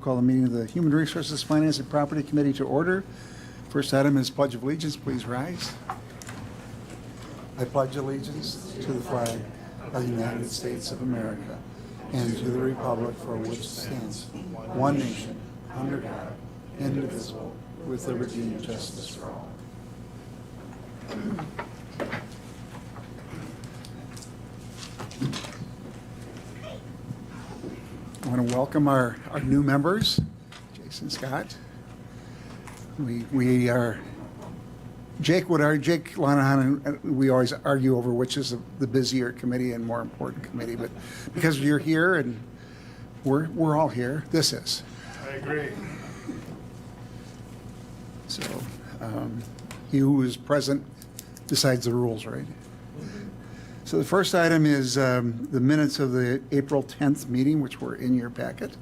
We'll call the meeting of the Human Resources, Finance, and Property Committee to order. First item is Pledge of Allegiance. Please rise. I pledge allegiance to the flag of the United States of America and to the republic for which it stands, one nation, under God, indivisible, with liberty and justice for all. I want to welcome our new members, Jason Scott. We are, Jake Lonahan, and we always argue over which is the busier committee and more important committee, but because you're here and we're all here, this is. I agree. So, he who is present decides the rules, right? So the first item is the minutes of the April 10th meeting, which were in your packet.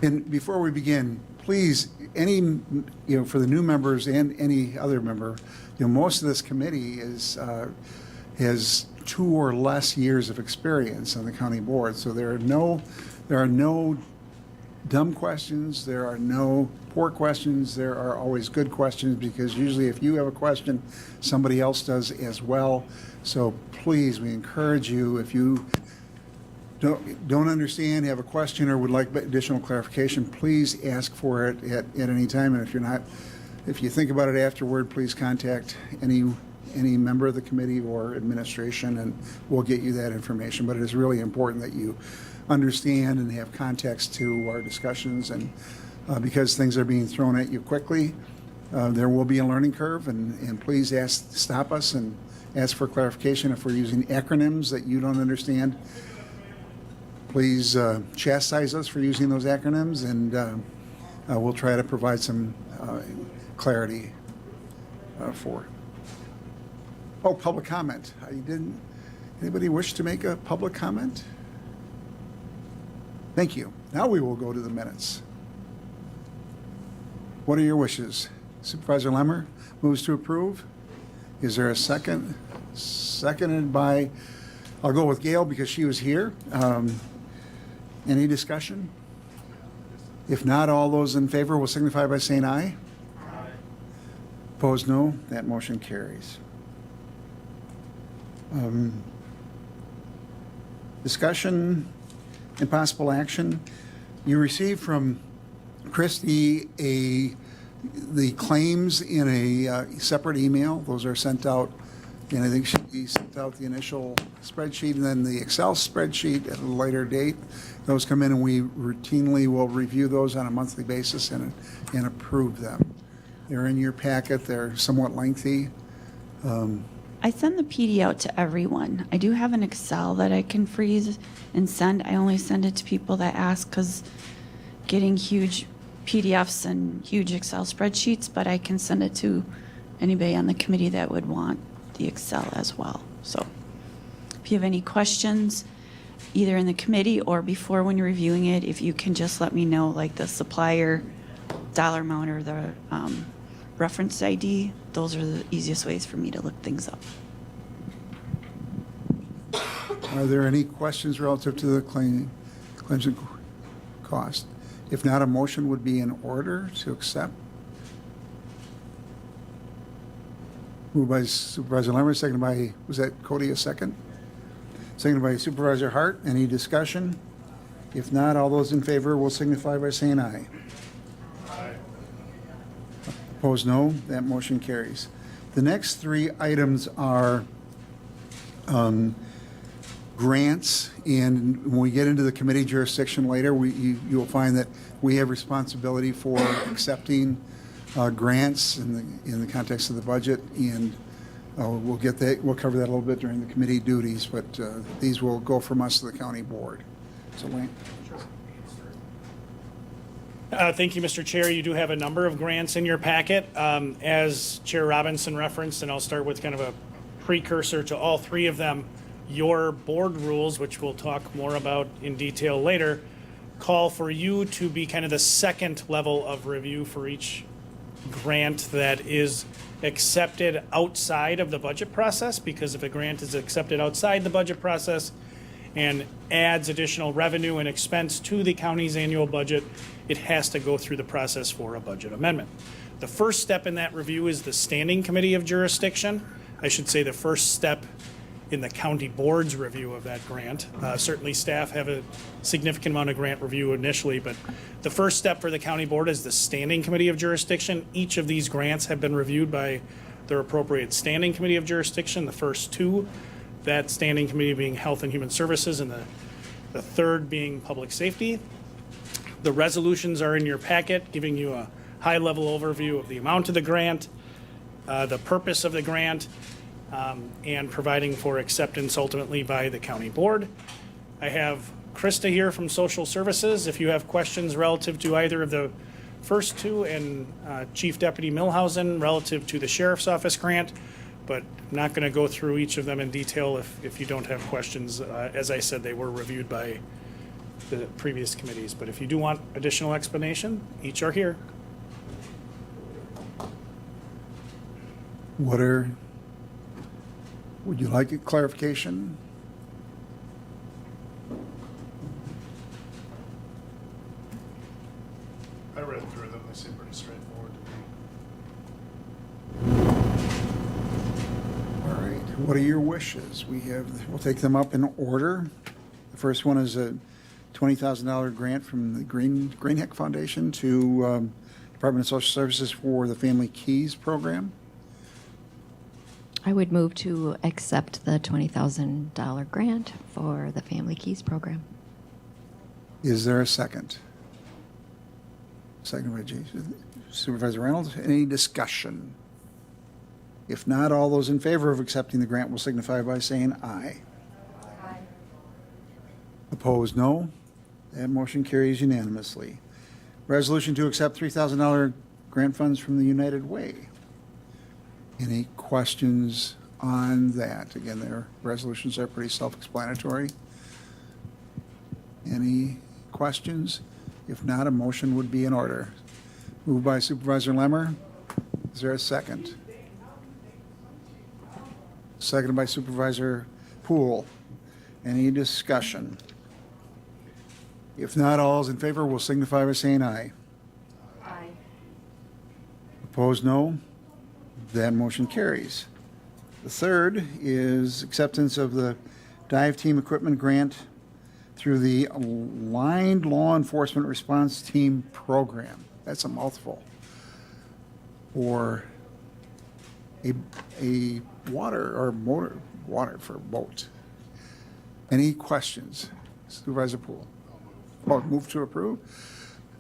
And before we begin, please, for the new members and any other member, most of this committee has 2 or less years of experience on the county board. So there are no dumb questions, there are no poor questions, there are always good questions, because usually if you have a question, somebody else does as well. So please, we encourage you, if you don't understand, have a question, or would like additional clarification, please ask for it at any time. And if you think about it afterward, please contact any member of the committee or administration, and we'll get you that information. But it is really important that you understand and have context to our discussions, and because things are being thrown at you quickly, there will be a learning curve, and please stop us and ask for clarification. If we're using acronyms that you don't understand, please chastise us for using those acronyms, and we'll try to provide some clarity for. Oh, public comment. Anybody wish to make a public comment? Thank you. Now we will go to the minutes. What are your wishes? Supervisor Lemmer moves to approve. Is there a second? Seconded by, I'll go with Gail because she was here. Any discussion? If not, all those in favor will signify by saying aye. Aye. Opposed, no. That motion carries. Discussion and possible action. You received from Christy the claims in a separate email. Those are sent out, and I think she sent out the initial spreadsheet and then the Excel spreadsheet at a later date. Those come in, and we routinely will review those on a monthly basis and approve them. They're in your packet. They're somewhat lengthy. I send the PD out to everyone. I do have an Excel that I can freeze and send. I only send it to people that ask, because getting huge PDFs and huge Excel spreadsheets, but I can send it to anybody on the committee that would want the Excel as well. So if you have any questions, either in the committee or before when you're reviewing it, if you can just let me know, like the supplier dollar amount or the reference ID, those are the easiest ways for me to look things up. Are there any questions relative to the claims and cost? If not, a motion would be in order to accept. Moved by Supervisor Lemmer, seconded by, was that Cody a second? Seconded by Supervisor Hart. Any discussion? If not, all those in favor will signify by saying aye. Aye. Opposed, no. That motion carries. The next 3 items are grants, and when we get into the committee jurisdiction later, you'll find that we have responsibility for accepting grants in the context of the budget, and we'll cover that a little bit during the committee duties, but these will go from us to the county board. So Wayne. Thank you, Mr. Chair. You do have a number of grants in your packet. As Chair Robinson referenced, and I'll start with kind of a precursor to all 3 of them, your board rules, which we'll talk more about in detail later, call for you to be kind of the second level of review for each grant that is accepted outside of the budget process, because if a grant is accepted outside the budget process and adds additional revenue and expense to the county's annual budget, it has to go through the process for a budget amendment. The first step in that review is the Standing Committee of Jurisdiction. I should say the first step in the county board's review of that grant. Certainly staff have a significant amount of grant review initially, but the first step for the county board is the Standing Committee of Jurisdiction. Each of these grants have been reviewed by their appropriate Standing Committee of Jurisdiction, the first two, that Standing Committee being Health and Human Services, and the third being Public Safety. The resolutions are in your packet, giving you a high-level overview of the amount of the grant, the purpose of the grant, and providing for acceptance ultimately by the county board. I have Krista here from Social Services. If you have questions relative to either of the first two, and Chief Deputy Milhausen relative to the Sheriff's Office grant, but I'm not going to go through each of them in detail if you don't have questions. As I said, they were reviewed by the previous committees, but if you do want additional explanation, each are here. Would you like a clarification? I read through them, they seem pretty straightforward to me. All right, what are your wishes? We'll take them up in order. The first one is a $20,000 grant from the Greenheck Foundation to Department of Social Services for the Family Keys program. I would move to accept the $20,000 grant for the Family Keys program. Is there a second? Second by Supervisor Reynolds. Any discussion? If not, all those in favor of accepting the grant will signify by saying aye. Aye. Opposed, no. That motion carries unanimously. Resolution to accept $3,000 grant funds from the United Way. Any questions on that? Again, their resolutions are pretty self-explanatory. Any questions? If not, a motion would be in order. Moved by Supervisor Lemmer. Is there a second? Seconded by Supervisor Poole. Any discussion? If not, all is in favor will signify by saying aye. Aye. Opposed, no. That motion carries. The third is acceptance of the dive team equipment grant through the Aligned Law Enforcement Response Team Program. That's a mouthful. Or a water for a boat. Any questions? Supervisor Poole. Oh, move to approve.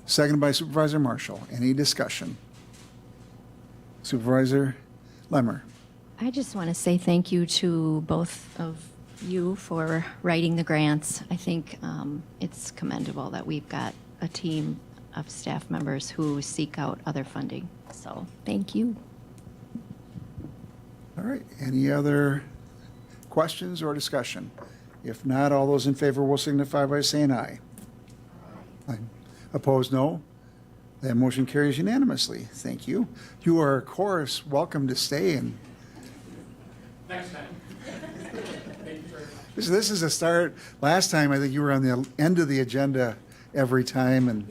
Seconded by Supervisor Marshall. Any discussion? Supervisor Lemmer. I just want to say thank you to both of you for writing the grants. I think it's commendable that we've got a team of staff members who seek out other funding. So thank you. All right. Any other questions or discussion? If not, all those in favor will signify by saying aye. Aye. Opposed, no. That motion carries unanimously. Thank you. You are, of course, welcome to stay and. Next time. This is a start. Last time, I think you were on the end of the agenda every time, and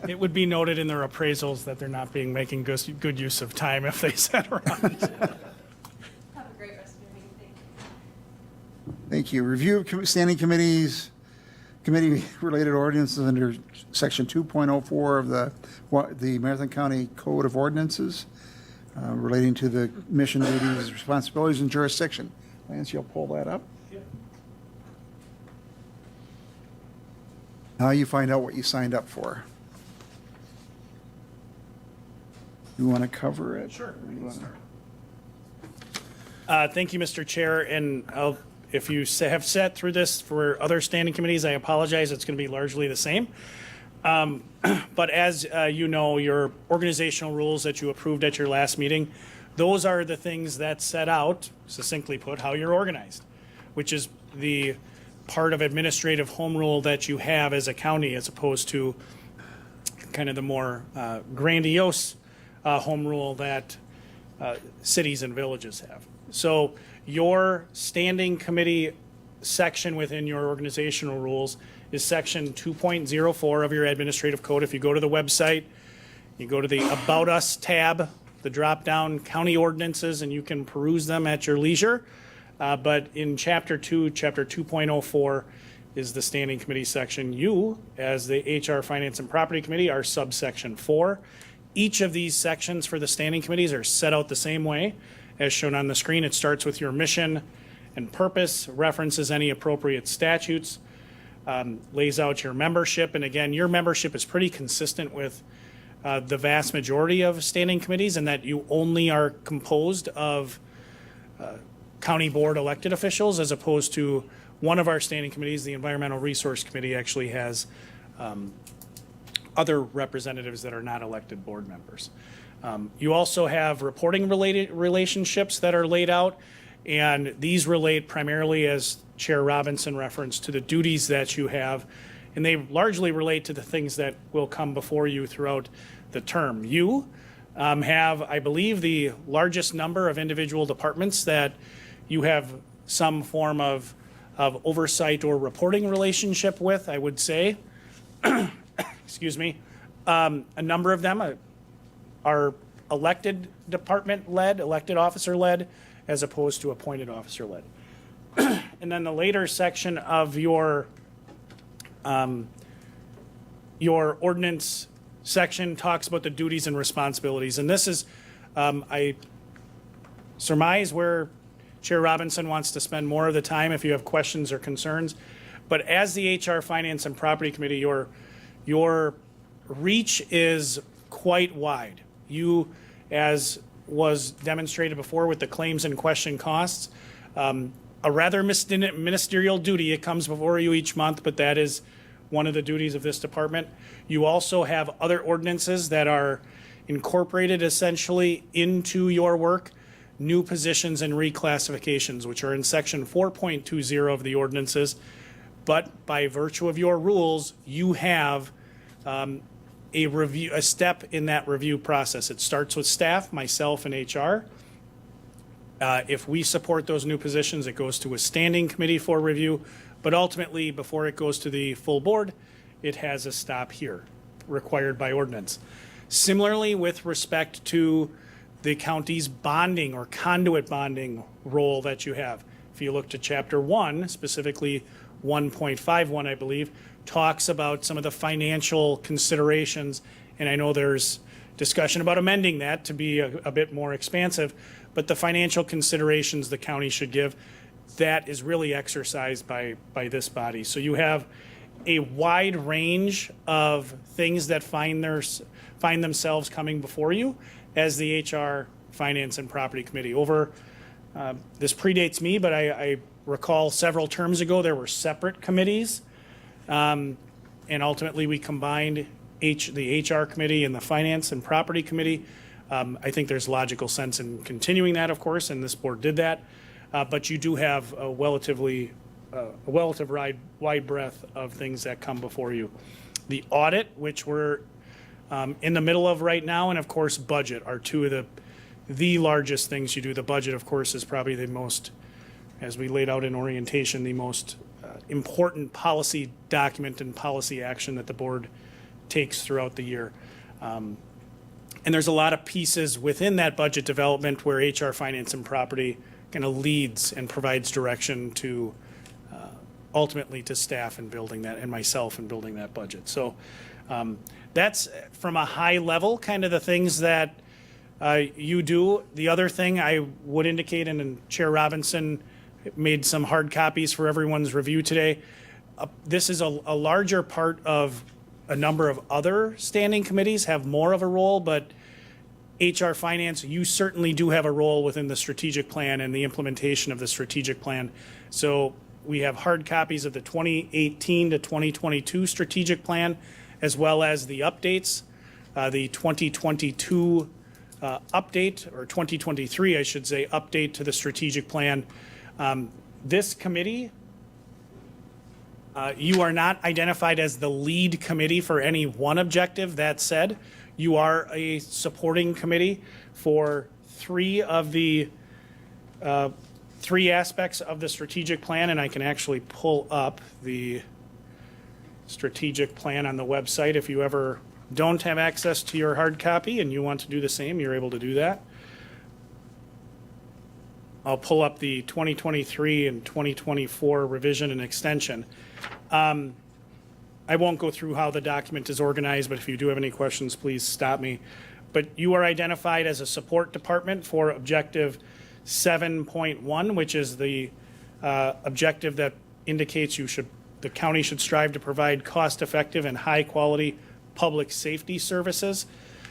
It would be noted in their appraisals that they're not making good use of time if they sat around. Have a great rest of your meeting. Thank you. thank you. Review of standing committees, committee-related ordinances under Section 2.04 of the Marathon County Code of Ordinances relating to the mission duties, responsibilities, and jurisdiction. Lance, you'll pull that up. Now you find out what you signed up for. You want to cover it? Sure, Or you wanna- Thank you, Mr. Chair, and if you have sat through this for other standing committees, I apologize, it's going to be largely the same. But as you know, your organizational rules that you approved at your last meeting, those are the things that set out, succinctly put, how you're organized, which is the part of administrative home rule that you have as a county as opposed to kind of the more grandiose home rule that cities and villages have. So your standing committee section within your organizational rules is section 2.04 of your administrative code. If you go to the website, you go to the About Us tab, the drop-down county ordinances, and you can peruse them at your leisure. But in Chapter 2, Chapter 2.04 is the Standing Committee section. You, as the HR, Finance, and Property Committee, are subsection 4. Each of these sections for the standing committees are set out the same way as shown on the screen. It starts with your mission and purpose, references any appropriate statutes, lays out your membership. And again, your membership is pretty consistent with the vast majority of standing committees, in that you only are composed of county board elected officials, as opposed to one of our standing committees, the Environmental Resource Committee, actually has other representatives that are not elected board members. You also have reporting related relationships that are laid out, and these relate primarily, as Chair Robinson referenced, to the duties that you have, and they largely relate to the things that will come before you throughout the term. You have, I believe, the largest number of individual departments that you have some form of oversight or reporting relationship with, I would say. Excuse me. A number of them are elected department-led, elected officer-led, as opposed to appointed officer-led. And then the later section of your ordinance section talks about the duties and responsibilities. And this is, I surmise, where Chair Robinson wants to spend more of the time if you have questions or concerns. But as the HR, Finance, and Property Committee, your reach is quite wide. You, as was demonstrated before with the claims and question costs, a rather ministerial duty. It comes before you each month, but that is one of the duties of this department. You also have other ordinances that are incorporated essentially into your work, new positions and reclassifications, which are in section 4.20 of the ordinances. But by virtue of your rules, you have a step in that review process. It starts with staff, myself, and HR. If we support those new positions, it goes to a standing committee for review. But ultimately, before it goes to the full board, it has a stop here, required by ordinance. Similarly, with respect to the county's bonding or conduit bonding role that you have, if you look to Chapter 1, specifically 1.51, I believe, talks about some of the financial considerations, and I know there's discussion about amending that to be a bit more expansive, but the financial considerations the county should give, that is really exercised by this body. So you have a wide range of things that find themselves coming before you as the HR, Finance, and Property Committee. This predates me, but I recall several terms ago there were separate committees, and ultimately we combined the HR Committee and the Finance and Property Committee. I think there's logical sense in continuing that, of course, and this board did that. But you do have a relative wide breadth of things that come before you. The audit, which we're in the middle of right now, and of course budget are two of the largest things you do. The budget, of course, is probably the most, as we laid out in orientation, the most important policy document and policy action that the board takes throughout the year. And there's a lot of pieces within that budget development where HR, Finance, and Property kind of leads and provides direction to ultimately to staff in building that, and myself in building that budget. So that's from a high level kind of the things that you do. The other thing I would indicate, and Chair Robinson made some hard copies for everyone's review today, this is a larger part of a number of other standing committees have more of a role, but HR, Finance, you certainly do have a role within the strategic plan and the implementation of the strategic plan. So we have hard copies of the 2018 to 2022 strategic plan, as well as the updates, the 2022 update, or 2023, I should say, update to the strategic plan. This committee, you are not identified as the lead committee for any one objective. That said, you are a supporting committee for three of the three aspects of the strategic plan, and I can actually pull up the strategic plan on the website. If you ever don't have access to your hard copy and you want to do the same, you're able to do that. I'll pull up the 2023 and 2024 revision and extension. I won't go through how the document is organized, but if you do have any questions, please stop me. But you are identified as a support department for objective 7.1, which is the objective that indicates the county should strive to provide cost-effective and high-quality public safety services.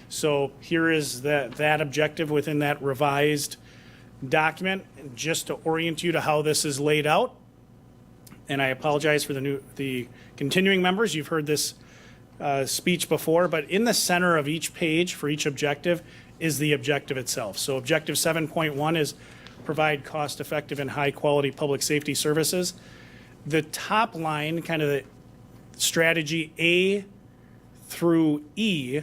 So here is that objective within that revised document, just to orient you to how this is laid out. And I apologize for the continuing members. You've heard this speech before, but in the center of each page for each objective is the objective itself. So objective 7.1 is provide cost-effective and high-quality public safety services. The top line, kind of the strategy A through E,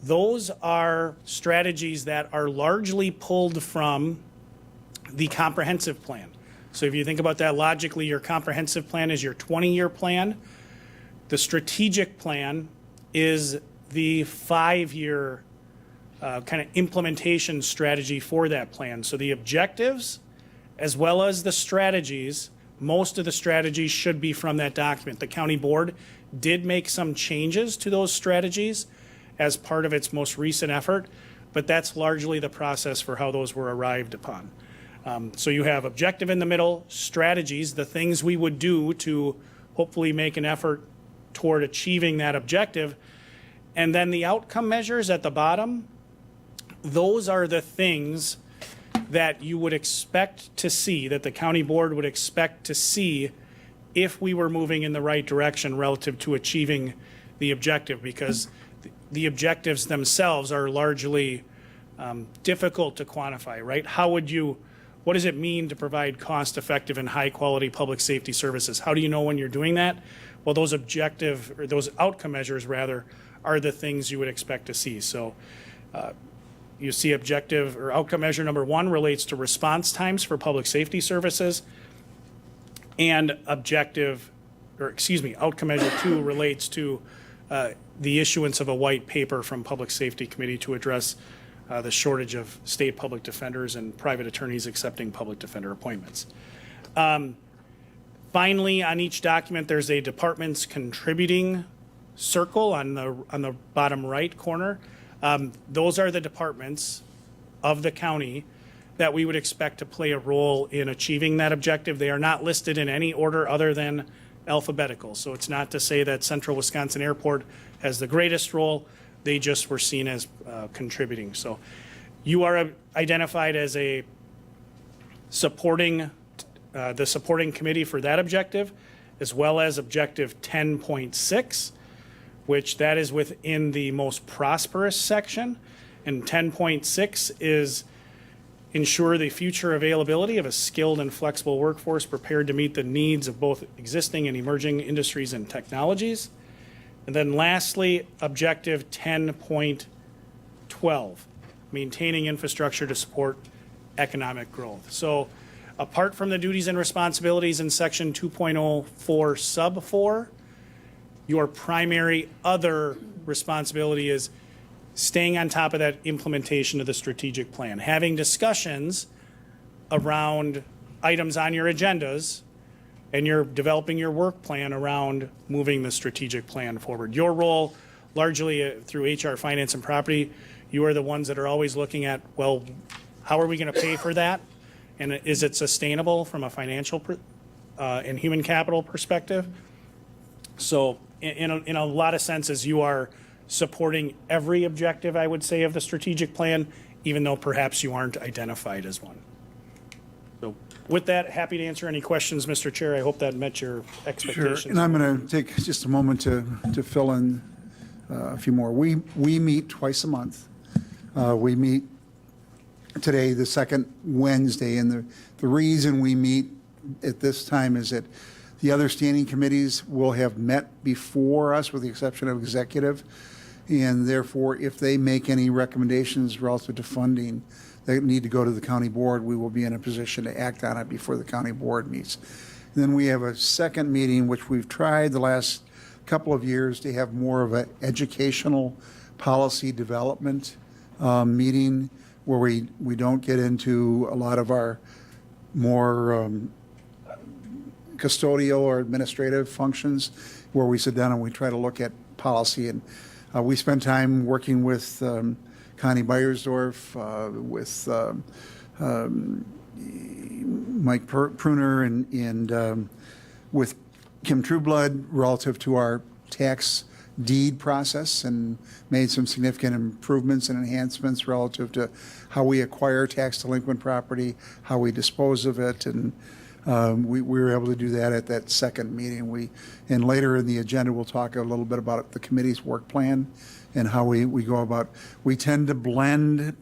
those are strategies that are largely pulled from the comprehensive plan. So if you think about that logically, your comprehensive plan is your 20-year plan. The strategic plan is the 5-year kind of implementation strategy for that plan. So the objectives, as well as the strategies, most of the strategies should be from that document. The county board did make some changes to those strategies as part of its most recent effort, but that's largely the process for how those were arrived upon. So you have objective in the middle, strategies, the things we would do to hopefully make an effort toward achieving that objective. And then the outcome measures at the bottom, those are the things that you would expect to see, that the county board would expect to see if we were moving in the right direction relative to achieving the objective, because the objectives themselves are largely difficult to quantify, right? What does it mean to provide cost-effective and high-quality public safety services? How do you know when you're doing that? Well, those outcome measures, rather, are the things you would expect to see. So you see objective or outcome measure number 1 relates to response times for public safety services, and outcome measure 2 relates to the issuance of a white paper from Public Safety Committee to address the shortage of state public defenders and private attorneys accepting public defender appointments. Finally, on each document, there's a department's contributing circle on the bottom right corner. Those are the departments of the county that we would expect to play a role in achieving that objective. They are not listed in any order other than alphabetical. So it's not to say that Central Wisconsin Airport has the greatest role. They just were seen as contributing. So you are identified as the supporting committee for that objective, as well as objective 10.6, which that is within the most prosperous section. And 10.6 is ensure the future availability of a skilled and flexible workforce prepared to meet the needs of both existing and emerging industries and technologies. And then lastly, objective 10.12, maintaining infrastructure to support economic growth. So apart from the duties and responsibilities in section 2.04 sub 4, your primary other responsibility is staying on top of that implementation of the strategic plan, having discussions around items on your agendas, and you're developing your work plan around moving the strategic plan forward. Your role, largely through HR, Finance, and Property, you are the ones that are always looking at, well, how are we going to pay for that? And is it sustainable from a financial and human capital perspective? So in a lot of senses, you are supporting every objective, I would say, of the strategic plan, even though perhaps you aren't identified as one. So with that, happy to answer any questions, Mr. Chair. I hope that met your expectations. Sure, and I'm going to take just a moment to fill in a few more. We meet twice a month. We meet today, the second Wednesday, and the reason we meet at this time is that the other standing committees will have met before us, with the exception of executive, and therefore, if they make any recommendations relative to funding, that need to go to the county board, we will be in a position to act on it before the county board meets. And then we have a second meeting, which we've tried the last couple of years to have more of an educational policy development meeting where we don't get into a lot of our more custodial or administrative functions, where we sit down and we try to look at policy. And we spend time working with Connie Beiersdorf, with Mike Pruner, and with Kim Trueblood relative to our tax deed process, and made some significant improvements and enhancements relative to how we acquire tax delinquent property, how we dispose of it, and we were able to do that at that second meeting. And later in the agenda, we'll talk a little bit about the committee's work plan and how we go about. We tend to blend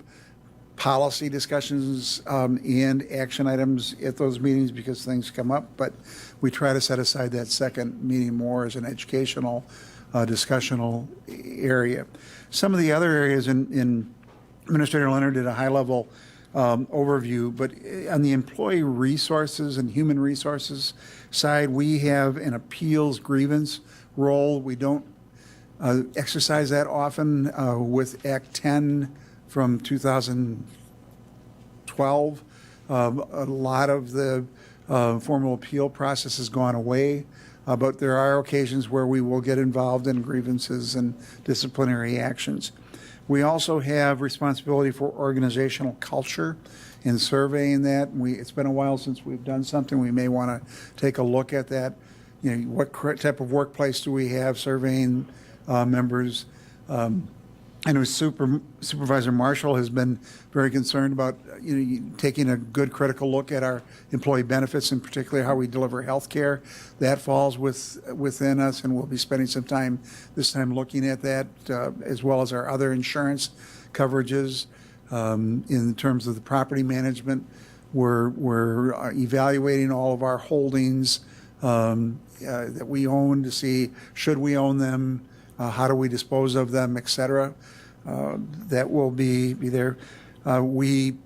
policy discussions and action items at those meetings because things come up, but we try to set aside that second meeting more as an educational, discussional area. Some of the other areas in Administrator Leonard did a high-level overview, but on the employee resources and human resources side, we have an appeals grievance role. We don't exercise that often with Act 10 from 2012. A lot of the formal appeal process has gone away, but there are occasions where we will get involved in grievances and disciplinary actions. We also have responsibility for organizational culture and surveying that. It's been a while since we've done something. We may want to take a look at that. You know, what type of workplace do we have, surveying members. I know Supervisor Marshall has been very concerned about taking a good critical look at our employee benefits, and particularly how we deliver health care. That falls within us, and we'll be spending some time this time looking at that, as well as our other insurance coverages. In terms of the property management, we're evaluating all of our holdings that we own to see should we own them, how do we dispose of them, et cetera. That will be there. We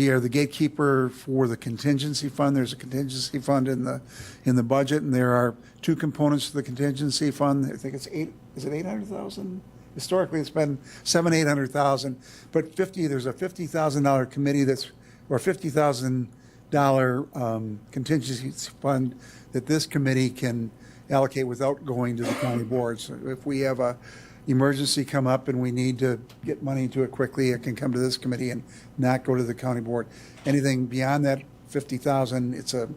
are the gatekeeper for the contingency fund. There's a contingency fund in the budget, and there are two components to the contingency fund. I think it's is it 800,000? Historically, it's been $700,000-800,000, but there's a $50,000 committee or $50,000 contingency fund that this committee can allocate without going to the county board. So if we have a emergency come up and we need to get money into it quickly, it can come to this committee and not go to the county board. Anything beyond that 50,000, it's a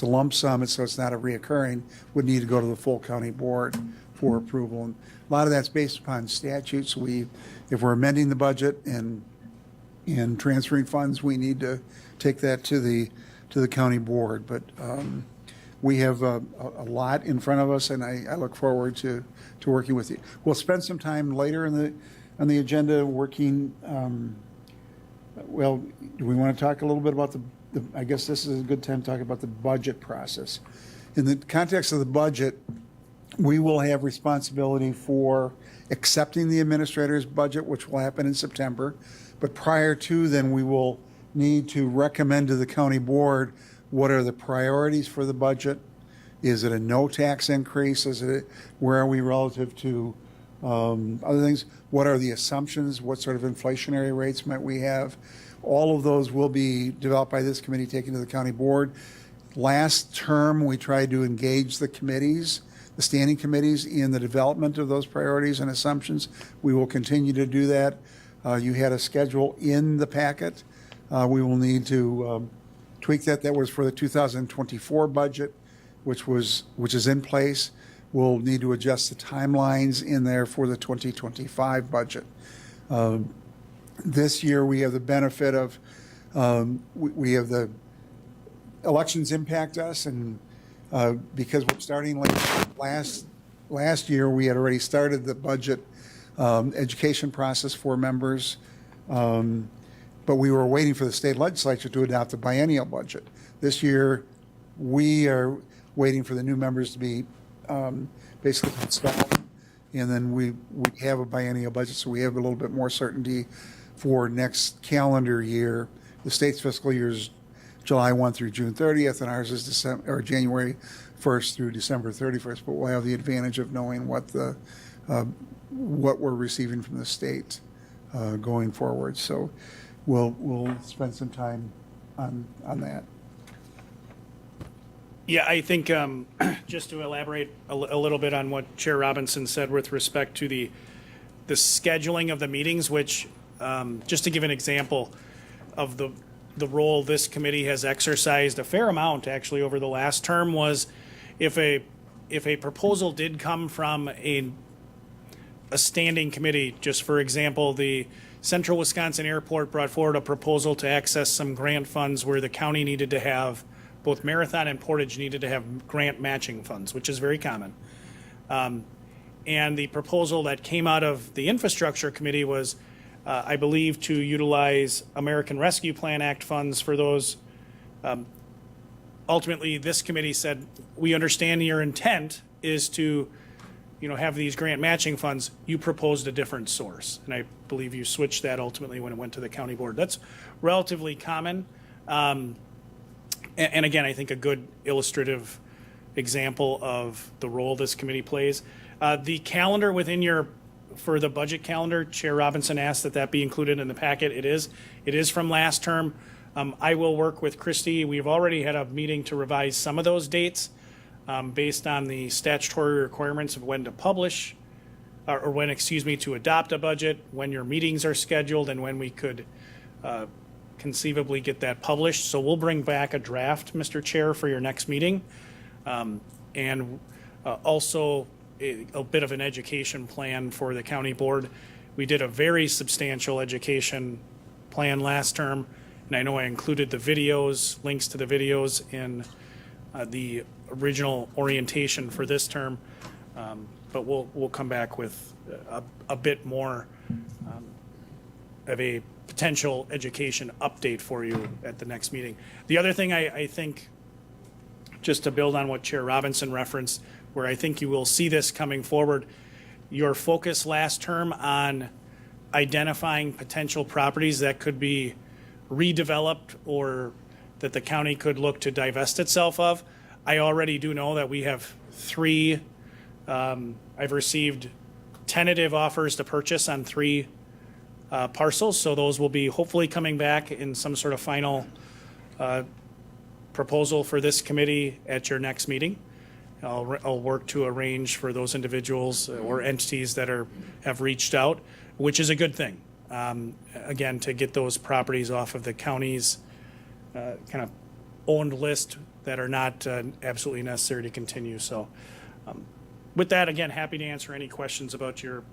lump sum, so it's not a reoccurring, would need to go to the full county board for approval. And a lot of that's based upon statutes. If we're amending the budget and transferring funds, we need to take that to the county board. But we have a lot in front of us, and I look forward to working with you. We'll spend some time later on the agenda working. Well, do we want to talk a little bit about I guess this is a good time to talk about the budget process. In the context of the budget, we will have responsibility for accepting the administrator's budget, which will happen in September. But prior to then, we will need to recommend to the county board what are the priorities for the budget. Is it a no tax increase? Where are we relative to other things? What are the assumptions? What sort of inflationary rates might we have? All of those will be developed by this committee, taken to the county board. Last term, we tried to engage the committees, the standing committees, in the development of those priorities and assumptions. We will continue to do that. You had a schedule in the packet. We will need to tweak that. That was for the 2024 budget, which is in place. We'll need to adjust the timelines in there for the 2025 budget. This year, we have the benefit of we have the elections impact us, and because we're starting last year, we had already started the budget education process for members, but we were waiting for the state legislature to adopt the biennial budget. This year, we are waiting for the new members to be basically installed, and then we have a biennial budget, so we have a little bit more certainty for next calendar year. The state's fiscal year is July 1 through June 30th, and ours is January 1st through December 31st. But we'll have the advantage of knowing what we're receiving from the state going forward. So we'll spend some time on that. Yeah, I think just to elaborate a little bit on what Chair Robinson said with respect to the scheduling of the meetings, which just to give an example of the role this committee has exercised a fair amount actually over the last term, was if a proposal did come from a standing committee, just for example, the Central Wisconsin Airport brought forward a proposal to access some grant funds where the county needed to have, both Marathon and Portage needed to have grant matching funds, which is very common. And the proposal that came out of the Infrastructure Committee was, I believe, to utilize American Rescue Plan Act funds for those. Ultimately, this committee said, we understand your intent is to, have these grant matching funds. You proposed a different source. And I believe you switched that ultimately when it went to the county board. That's relatively common. And again, I think a good illustrative example of the role this committee plays. The calendar for the budget calendar, Chair Robinson asked that be included in the packet. It is from last term. I will work with Christy. We've already had a meeting to revise some of those dates based on the statutory requirements of when to publish, or when, to adopt a budget, when your meetings are scheduled, and when we could conceivably get that published. So we'll bring back a draft, Mr. Chair, for your next meeting. And also a bit of an education plan for the county board. We did a very substantial education plan last term, and I know I included the videos, links to the videos in the original orientation for this term. But we'll come back with a bit more of a potential education update for you at the next meeting. The other thing I think, just to build on what Chair Robinson referenced, where I think you will see this coming forward, your focus last term on identifying potential properties that could be redeveloped or that the county could look to divest itself of. I already do know that we have 3, I've received tentative offers to purchase on 3 parcels, so those will be hopefully coming back in some sort of final proposal for this committee at your next meeting. I'll work to arrange for those individuals or entities that have reached out, which is a good thing. Again, to get those properties off of the county's kind of owned list that are not absolutely necessary to continue. So with that, again, happy to answer any questions about your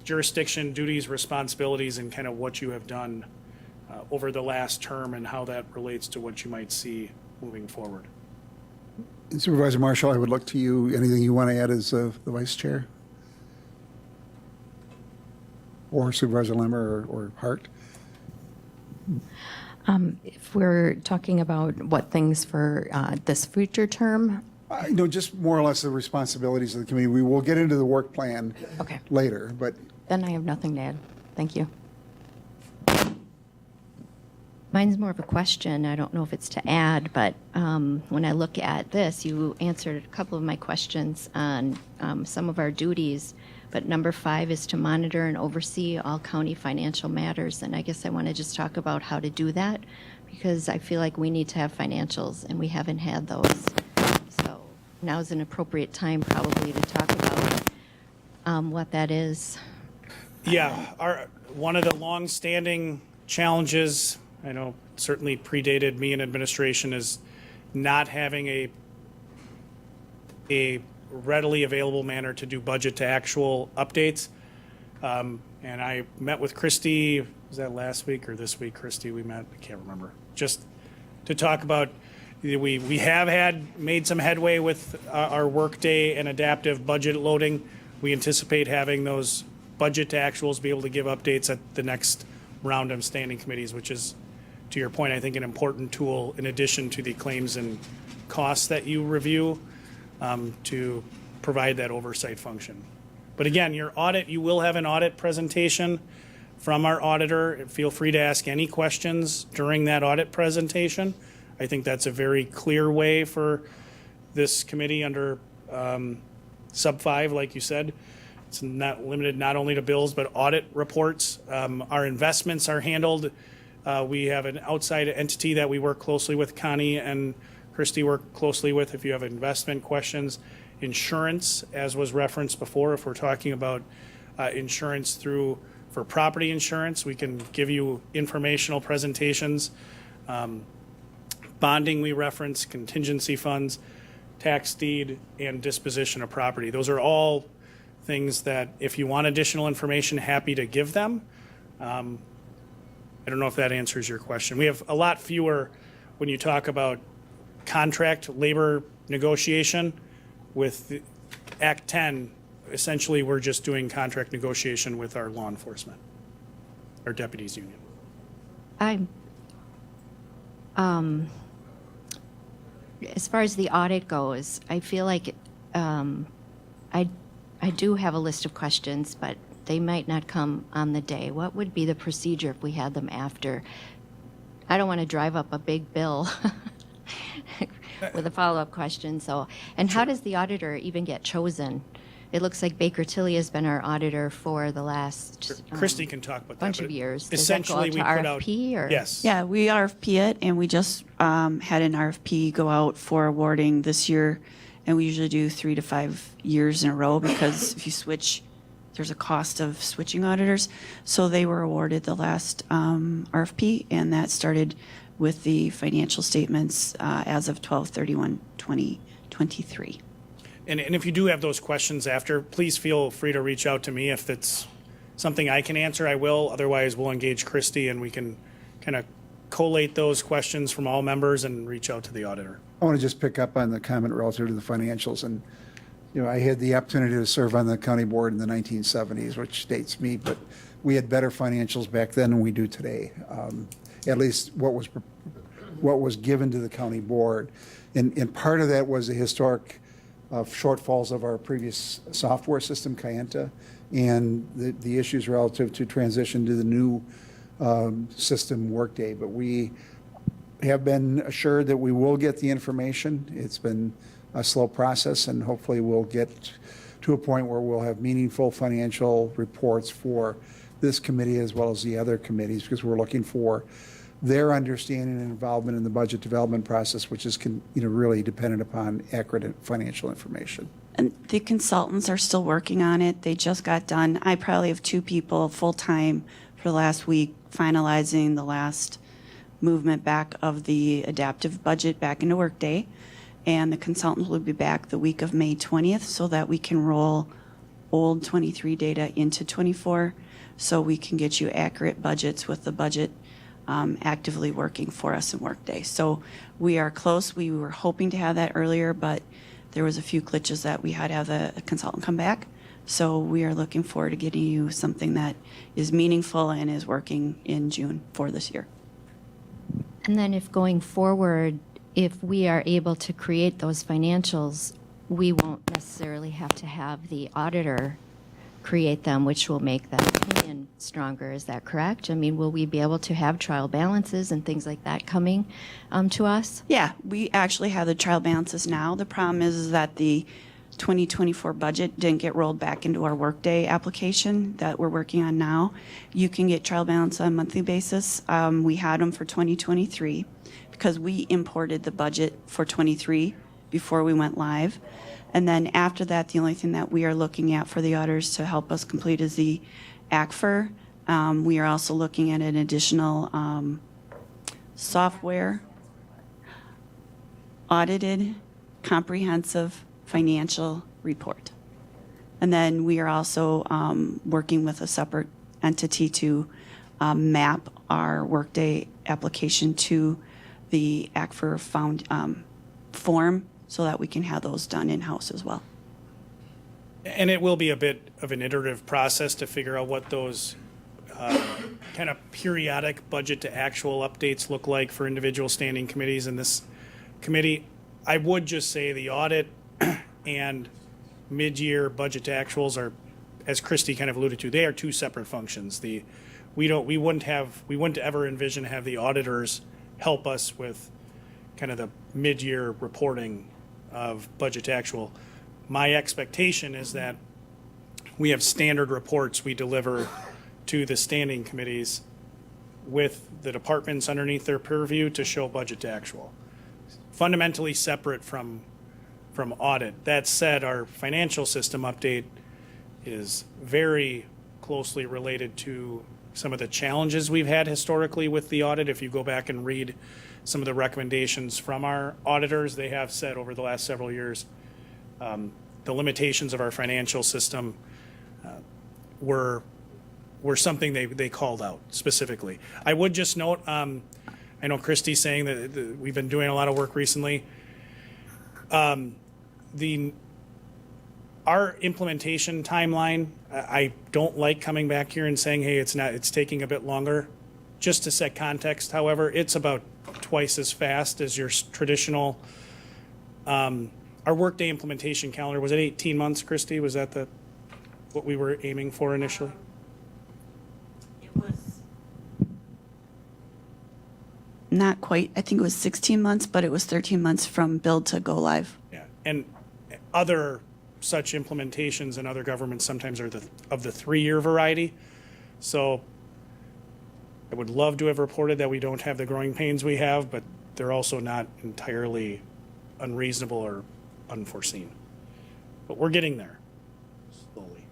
jurisdiction, duties, responsibilities, and kind of what you have done over the last term and how that relates to what you might see moving forward. Supervisor Marshall, I would look to you. Anything you want to add as the vice chair? Or Supervisor Lemmer or Hart? If we're talking about what things for this future term, No, just more or less the responsibilities of the committee. We will get into the work plan okay, later, but then I have nothing to add. Thank you. Mine's more of a question. I don't know if it's to add, but when I look at this, you answered a couple of my questions on some of our duties. But number 5 is to monitor and oversee all county financial matters. And I guess I want to just talk about how to do that, because I feel like we need to have financials and we haven't had those. So now's an appropriate time probably to talk about what that is. Yeah, one of the long-standing challenges, I know certainly predated me in administration, is not having a readily available manner to do budget to actual updates. And I met with Christy, was that last week or this week, Christy, we met? I can't remember. Just to talk about, we have made some headway with our workday and adaptive budget loading. We anticipate having those budget to actuals be able to give updates at the next round of standing committees, which is, to your point, I think an important tool in addition to the claims and costs that you review to provide that oversight function. But again, your audit, you will have an audit presentation from our auditor. Feel free to ask any questions during that audit presentation. I think that's a very clear way for this committee under sub 5, like you said. It's not limited not only to bills, but audit reports. Our investments are handled. We have an outside entity that we work closely with. Connie and Christy work closely with if you have investment questions. Insurance, as was referenced before, if we're talking about insurance for property insurance, we can give you informational presentations. Bonding we reference, contingency funds, tax deed, and disposition of property. Those are all things that if you want additional information, happy to give them. I don't know if that answers your question. We have a lot fewer when you talk about contract labor negotiation. With Act 10, essentially we're just doing contract negotiation with our law enforcement, our deputies union. As far as the audit goes, I feel like I do have a list of questions, but they might not come on the day. What would be the procedure if we had them after? I don't want to drive up a big bill with a follow-up question. So, and how does the auditor even get chosen? It looks like Baker Tilly has been our auditor for the last Christy can talk about that. bunch of but years. Does that go out Essentially, to we put out. RFP or? Yes. Yeah, we RFP it, and we just had an RFP go out for awarding this year, and we usually do 3 to 5 years in a row because if you switch, there's a cost of switching auditors. So they were awarded the last RFP, and that started with the financial statements as of 12/31/2023. And if you do have those questions after, please feel free to reach out to me. If it's something I can answer, I will. Otherwise, we'll engage Christy and we can kind of collate those questions from all members and reach out to the auditor. I want to just pick up on the comment relative to the financials. And, you know, I had the opportunity to serve on the county board in the 1970s, which dates me, but we had better financials back then than we do today. At least what was given to the county board. And part of that was the historic shortfalls of our previous software system, Kayenta, and the issues relative to transition to the new system, Workday. But we have been assured that we will get the information. It's been a slow process, and hopefully we'll get to a point where we'll have meaningful financial reports for this committee as well as the other committees, because we're looking for their understanding and involvement in the budget development process, which is really dependent upon accurate financial information. And the consultants are still working on it. They just got done. I probably have 2 people full-time for the last week finalizing the last movement back of the adaptive budget back into Workday. And the consultants will be back the week of May 20th so that we can roll old 23 data into 24 so we can get you accurate budgets with the budget actively working for us in Workday. So we are close. We were hoping to have that earlier, but there was a few glitches that we had to have the consultant come back. So we are looking forward to getting you something that is meaningful and is working in June for this year. And then if going forward, if we are able to create those financials, we won't necessarily have to have the auditor create them, which will make that opinion stronger. Is that correct? I mean, will we be able to have trial balances and things like that coming to us? Yeah, we actually have the trial balances now. The problem is that the 2024 budget didn't get rolled back into our Workday application that we're working on now. You can get trial balance on a monthly basis. We had them for 2023 because we imported the budget for 23 before we went live. And then after that, the only thing that we are looking at for the auditors to help us complete is the ACFR. We are also looking at an additional software audited comprehensive financial report. And then we are also working with a separate entity to map our Workday application to the ACFR form so that we can have those done in-house as well. And it will be a bit of an iterative process to figure out what those kind of periodic budget to actual updates look like for individual standing committees in this committee. I would just say the audit and mid-year budget to actuals are, as Christy kind of alluded to, they are 2 separate functions. The we wouldn't ever envision have the auditors help us with kind of the mid-year reporting of budget to actual. My expectation is that we have standard reports we deliver to the standing committees with the departments underneath their purview to show budget to actual. Fundamentally separate from audit. That said, our financial system update is very closely related to some of the challenges we've had historically with the audit. If you go back and read some of the recommendations from our auditors, they have said over the last several years, the limitations of our financial system were something they called out specifically. I would just note, I know Christy's saying that we've been doing a lot of work recently. Our implementation timeline, I don't like coming back here and saying, hey, it's taking a bit longer. Just to set context, however, it's about twice as fast as your traditional. Our Workday implementation calendar, was it 18 months, Christy? Was that what we were aiming for initially? It was not quite. I think it was 16 months, but it was 13 months from build to go live. Yeah, and other such implementations in other governments sometimes are of the 3-year variety. So I would love to have reported that we don't have the growing pains we have, but they're also not entirely unreasonable or unforeseen. But we're getting there slowly.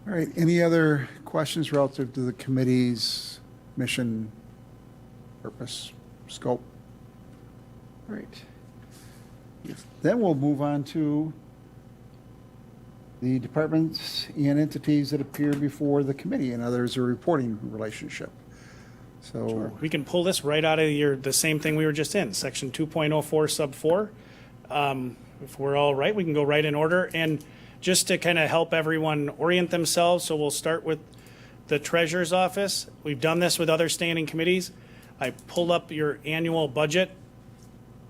All right, any other questions relative to the committee's mission, purpose, scope? All right. Then we'll move on to the departments and entities that appear before the committee, and others a reporting relationship. So, We can pull this right out of the same thing we were just in, section 2.04 sub 4. If we're all right, we can go right in order. And just to kind of help everyone orient themselves, so we'll start with the treasurer's office. We've done this with other standing committees. I pull up your annual budget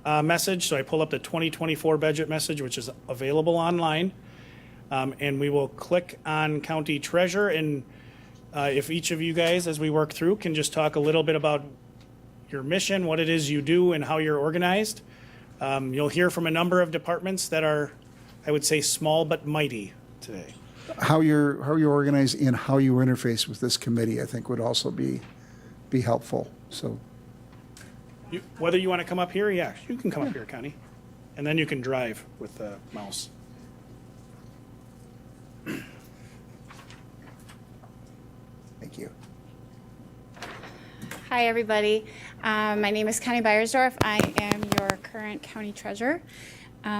message. So I pull up the 2024 budget message, which is available online. And we will click on county treasurer. And if each of you guys, as we work through, can just talk a little bit about your mission, what it is you do, and how you're organized. You'll hear from a number of departments that are, I would say, small but mighty today. how you're organized and how you interface with this committee, I think, would also be helpful. So, Whether you want to come up here, yeah, you can come up here, Connie. And then you can drive with the mouse. thank you. Hi, everybody. My name is Connie Beiersdorf. I am your current county treasurer.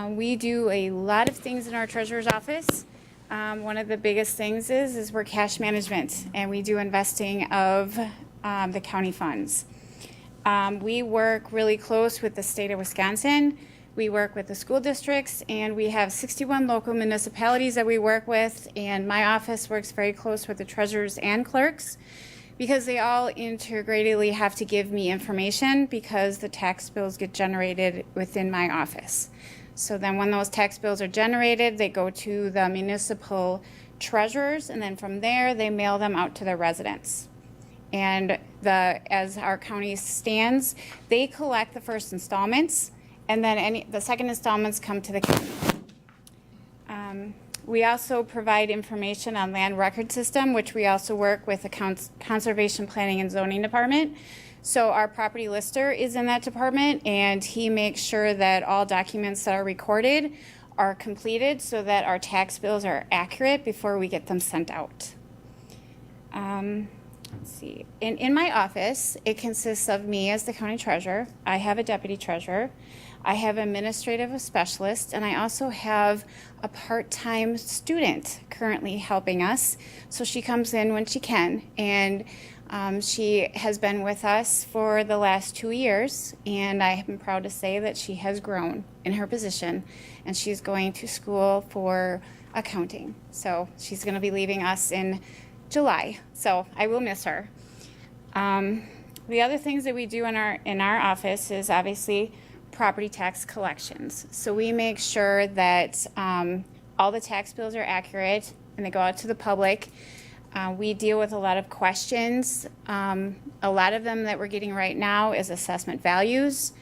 We do a lot of things in our treasurer's office. One of the biggest things is we're cash management, and we do investing of the county funds. We work really close with the state of Wisconsin. We work with the school districts, and we have 61 local municipalities that we work with, and my office works very close with the treasurers and clerks because they all integratedly have to give me information because the tax bills get generated within my office. So then when those tax bills are generated, they go to the municipal treasurers, and then from there, they mail them out to their residents. And as our county stands, they collect the first installments, and then the second installments come to the county. We also provide information on land record system, which we also work with the Conservation Planning and Zoning Department. So our property lister is in that department, and he makes sure that all documents that are recorded are completed so that our tax bills are accurate before we get them sent out. Let's see. In my office, it consists of me as the county treasurer. I have a deputy treasurer. I have an administrative specialist, and I also have a part-time student currently helping us. So she comes in when she can, and she has been with us for the last 2 years, and I am proud to say that she has grown in her position, and she's going to school for accounting. So she's going to be leaving us in July, so I will miss her. The other things that we do in our office is obviously property tax collections. So we make sure that all the tax bills are accurate and they go out to the public. We deal with a lot of questions. A lot of them that we're getting right now is assessment values,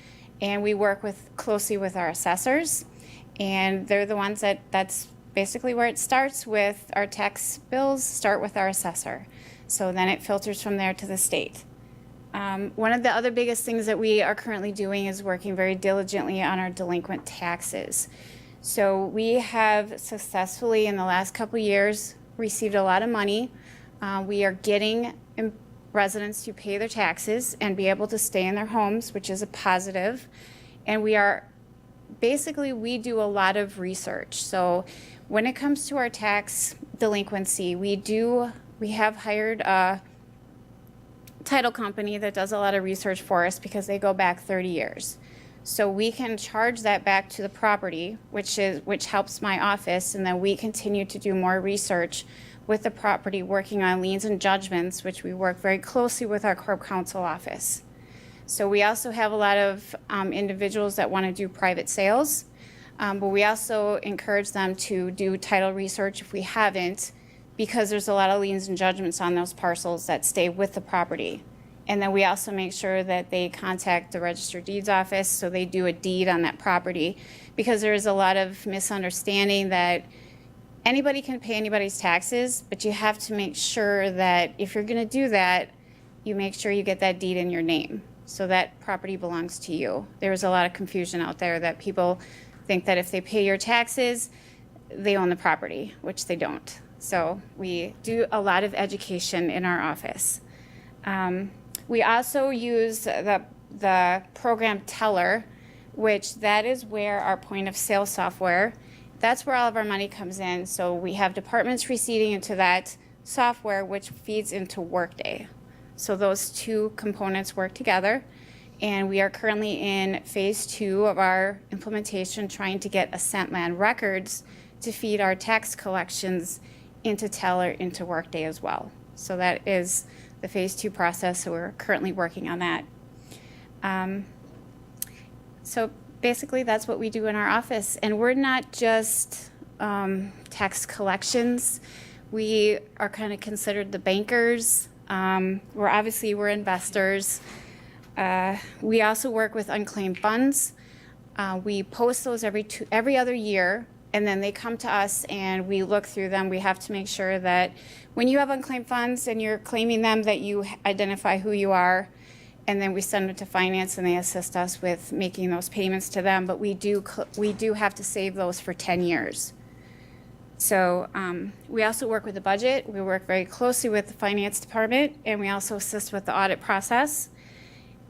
and we work closely with our assessors, and they're the ones that's basically where it starts with. Our tax bills start with our assessor, so then it filters from there to the state. One of the other biggest things that we are currently doing is working very diligently on our delinquent taxes. So we have successfully, in the last couple years, received a lot of money. We are getting residents to pay their taxes and be able to stay in their homes, which is a positive. And we do a lot of research. So when it comes to our tax delinquency, we have hired a title company that does a lot of research for us because they go back 30 years. So we can charge that back to the property, which helps my office, and then we continue to do more research with the property, working on liens and judgments, which we work very closely with our corp counsel office. So we also have a lot of individuals that want to do private sales, but we also encourage them to do title research if we haven't, because there's a lot of liens and judgments on those parcels that stay with the property. And then we also make sure that they contact the Register of Deeds office so they do a deed on that property, because there is a lot of misunderstanding that anybody can pay anybody's taxes, but you have to make sure that if you're going to do that, you make sure you get that deed in your name so that property belongs to you. There's a lot of confusion out there that people think that if they pay your taxes, they own the property, which they don't. So we do a lot of education in our office. We also use the program Teller, which that is where our point of sale software, that's where all of our money comes in. So we have departments receiving into that software, which feeds into Workday. So those two components work together. And we are currently in phase 2 of our implementation, trying to get Ascentland records to feed our tax collections into Teller, into Workday as well. So that is the phase 2 process. So we're currently working on that. So basically, that's what we do in our office. And we're not just tax collections. We are kind of considered the bankers. We're investors. We also work with unclaimed funds. We post those every other year, and then they come to us and we look through them. We have to make sure that when you have unclaimed funds and you're claiming them, that you identify who you are, and then we send them to finance and they assist us with making those payments to them. But we do have to save those for 10 years. So we also work with the budget. We work very closely with the finance department, and we also assist with the audit process.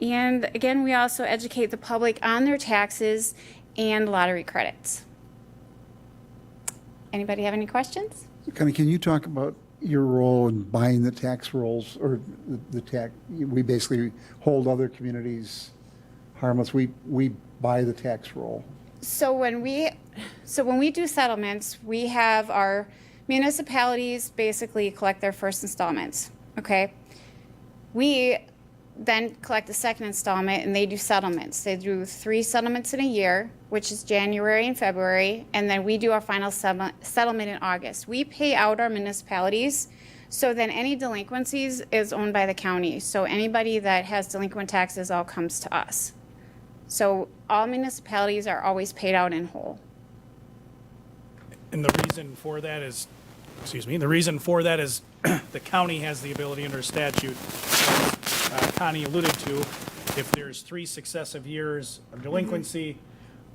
And again, we also educate the public on their taxes and lottery credits. Anybody have any questions? Connie, can you talk about your role in buying the tax rolls, or the tax? We basically hold other communities harmless. We buy the tax roll. So when we do settlements, we have our municipalities basically collect their first installments. Okay, we then collect the second installment, and they do settlements. They do 3 settlements in a year, which is January and February, and then we do our final settlement in August. We pay out our municipalities, so then any delinquencies is owned by the county. So anybody that has delinquent taxes all comes to us. So all municipalities are always paid out in whole. And the reason for that is, the county has the ability under statute, Connie alluded to, if there's 3 successive years of delinquency,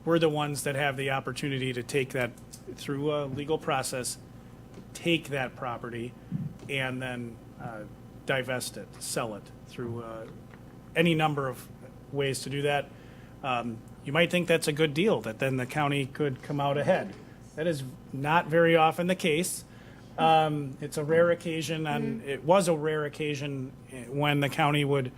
we're the ones that have the opportunity to take that through a legal process, take that property, and then divest it, sell it through any number of ways to do that. You might think that's a good deal, that then the county could come out ahead. That is not very often the case. It's a rare occasion, and it was a rare occasion when the county would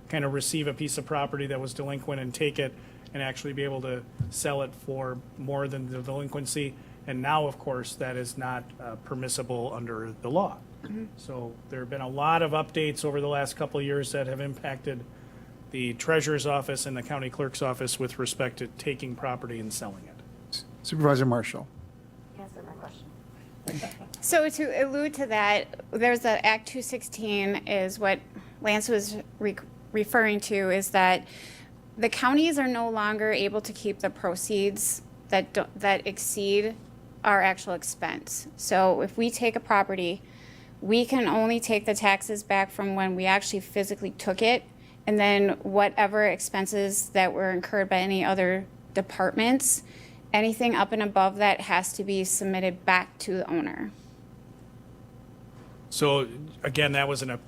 kind of receive a piece of property that was delinquent and take it and actually be able to sell it for more than the delinquency. And now, of course, that is not permissible under the law. So there have been a lot of updates over the last couple of years that have impacted the treasurer's office and the county clerk's office with respect to taking property and selling it. Supervisor Marshall. Answer my question. So to allude to that, there's the Act 216 is what Lance was referring to, is that the counties are no longer able to keep the proceeds that exceed our actual expense. So if we take a property, we can only take the taxes back from when we actually physically took it, and then whatever expenses that were incurred by any other departments, anything up and above that has to be submitted back to the owner. So again, that was an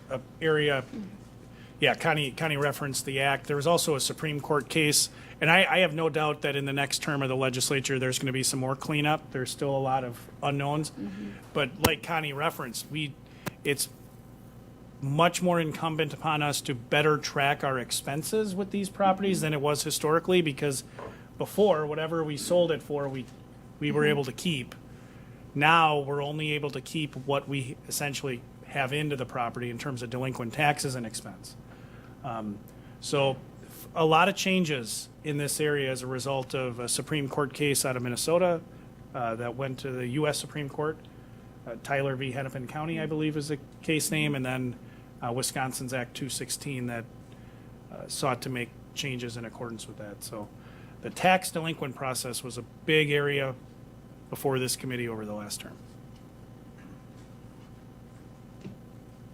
area, yeah, Connie referenced the act. There was also a Supreme Court case, and I have no doubt that in the next term of the legislature, there's going to be some more cleanup. There's still a lot of unknowns. But like Connie referenced, it's much more incumbent upon us to better track our expenses with these properties than it was historically, because before, whatever we sold it for, we were able to keep. Now, we're only able to keep what we essentially have into the property in terms of delinquent taxes and expense. So a lot of changes in this area as a result of a Supreme Court case out of Minnesota that went to the U.S. Supreme Court. Tyler v. Hennepin County, I believe, is the case name, and then Wisconsin's Act 216 that sought to make changes in accordance with that. So the tax delinquent process was a big area before this committee over the last term.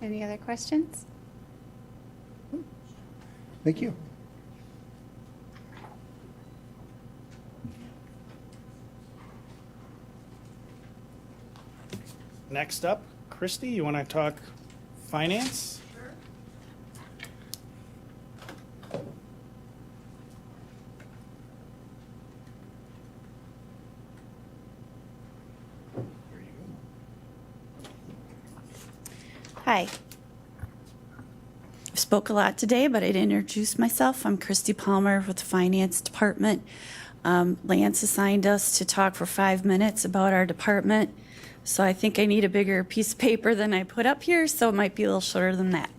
Any other questions? Thank you. Next up, Christy, you want to talk finance? Hi. I spoke a lot today, but I'd introduce myself. I'm Christy Palmer with the Finance Department. Lance assigned us to talk for 5 minutes about our department, so I think I need a bigger piece of paper than I put up here, so it might be a little shorter than that.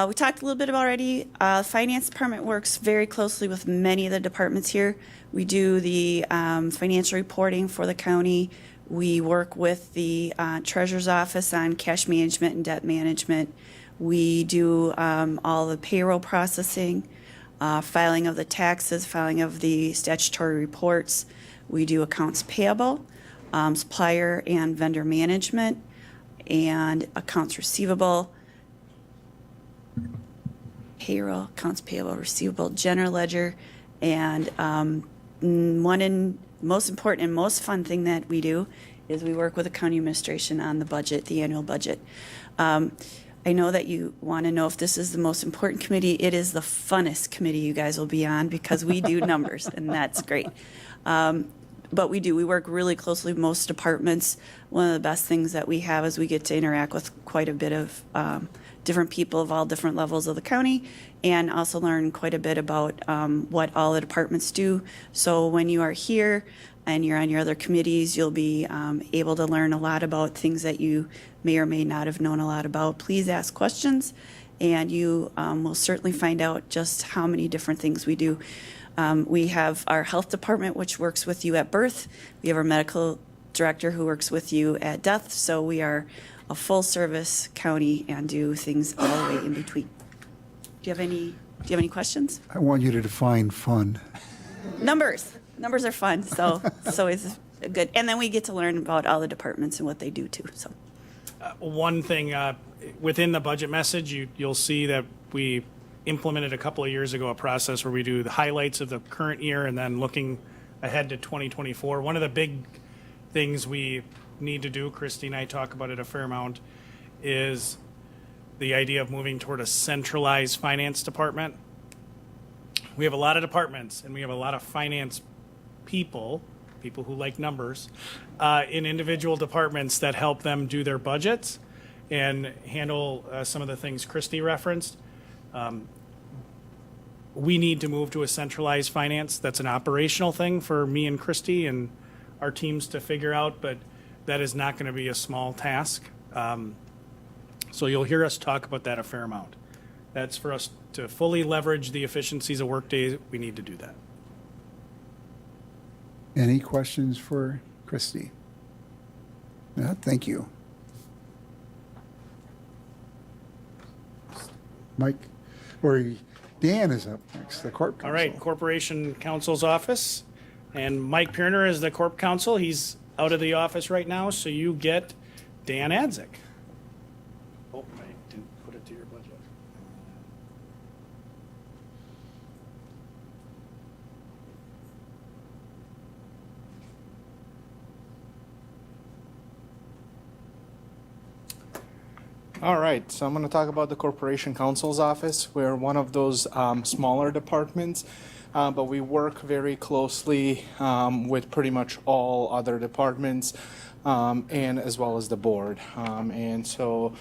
We talked a little bit already. Finance Department works very closely with many of the departments here. We do the financial reporting for the county. We work with the Treasurer's Office on cash management and debt management. We do all the payroll processing, filing of the taxes, filing of the statutory reports. We do accounts payable, supplier and vendor management, and accounts receivable, payroll, accounts payable, receivable, general ledger, and most important and most fun thing that we do is we work with the county administration on the budget, the annual budget. I know that you want to know if this is the most important committee. It is the funnest committee you guys will be on because we do numbers, and that's great. But we work really closely with most departments. One of the best things that we have is we get to interact with quite a bit of different people of all different levels of the county, and also learn quite a bit about what all the departments do. So when you are here and you're on your other committees, you'll be able to learn a lot about things that you may or may not have known a lot about. Please ask questions, and you will certainly find out just how many different things we do. We have our health department, which works with you at birth. We have our medical director who works with you at death. So we are a full-service county and do things all the way in between. Do you have any questions? I want you to define fun. Numbers are fun, so it's good. And then we get to learn about all the departments and what they do too. So One thing within the budget message, you'll see that we implemented a couple of years ago a process where we do the highlights of the current year and then looking ahead to 2024. One of the big things we need to do, Christy and I talk about it a fair amount, is the idea of moving toward a centralized finance department. We have a lot of departments and we have a lot of finance people who like numbers, in individual departments that help them do their budgets and handle some of the things Christy referenced. We need to move to a centralized finance. That's an operational thing for me and Christy and our teams to figure out, but that is not going to be a small task. So you'll hear us talk about that a fair amount. That's for us to fully leverage the efficiencies of Workday. We need to do that. Any questions for Christy? Yeah, thank you. Mike, or Dan is up next, the Corp Counsel. All right, Corporation Counsel's Office. And Mike Pierner is the Corp Counsel. He's out of the office right now, so you get Dan Adzik. Oh, I didn't put it to your budget. All right, so I'm going to talk about the Corporation Counsel's Office. We're one of those smaller departments, but we work very closely with pretty much all other departments and as well as the board. And so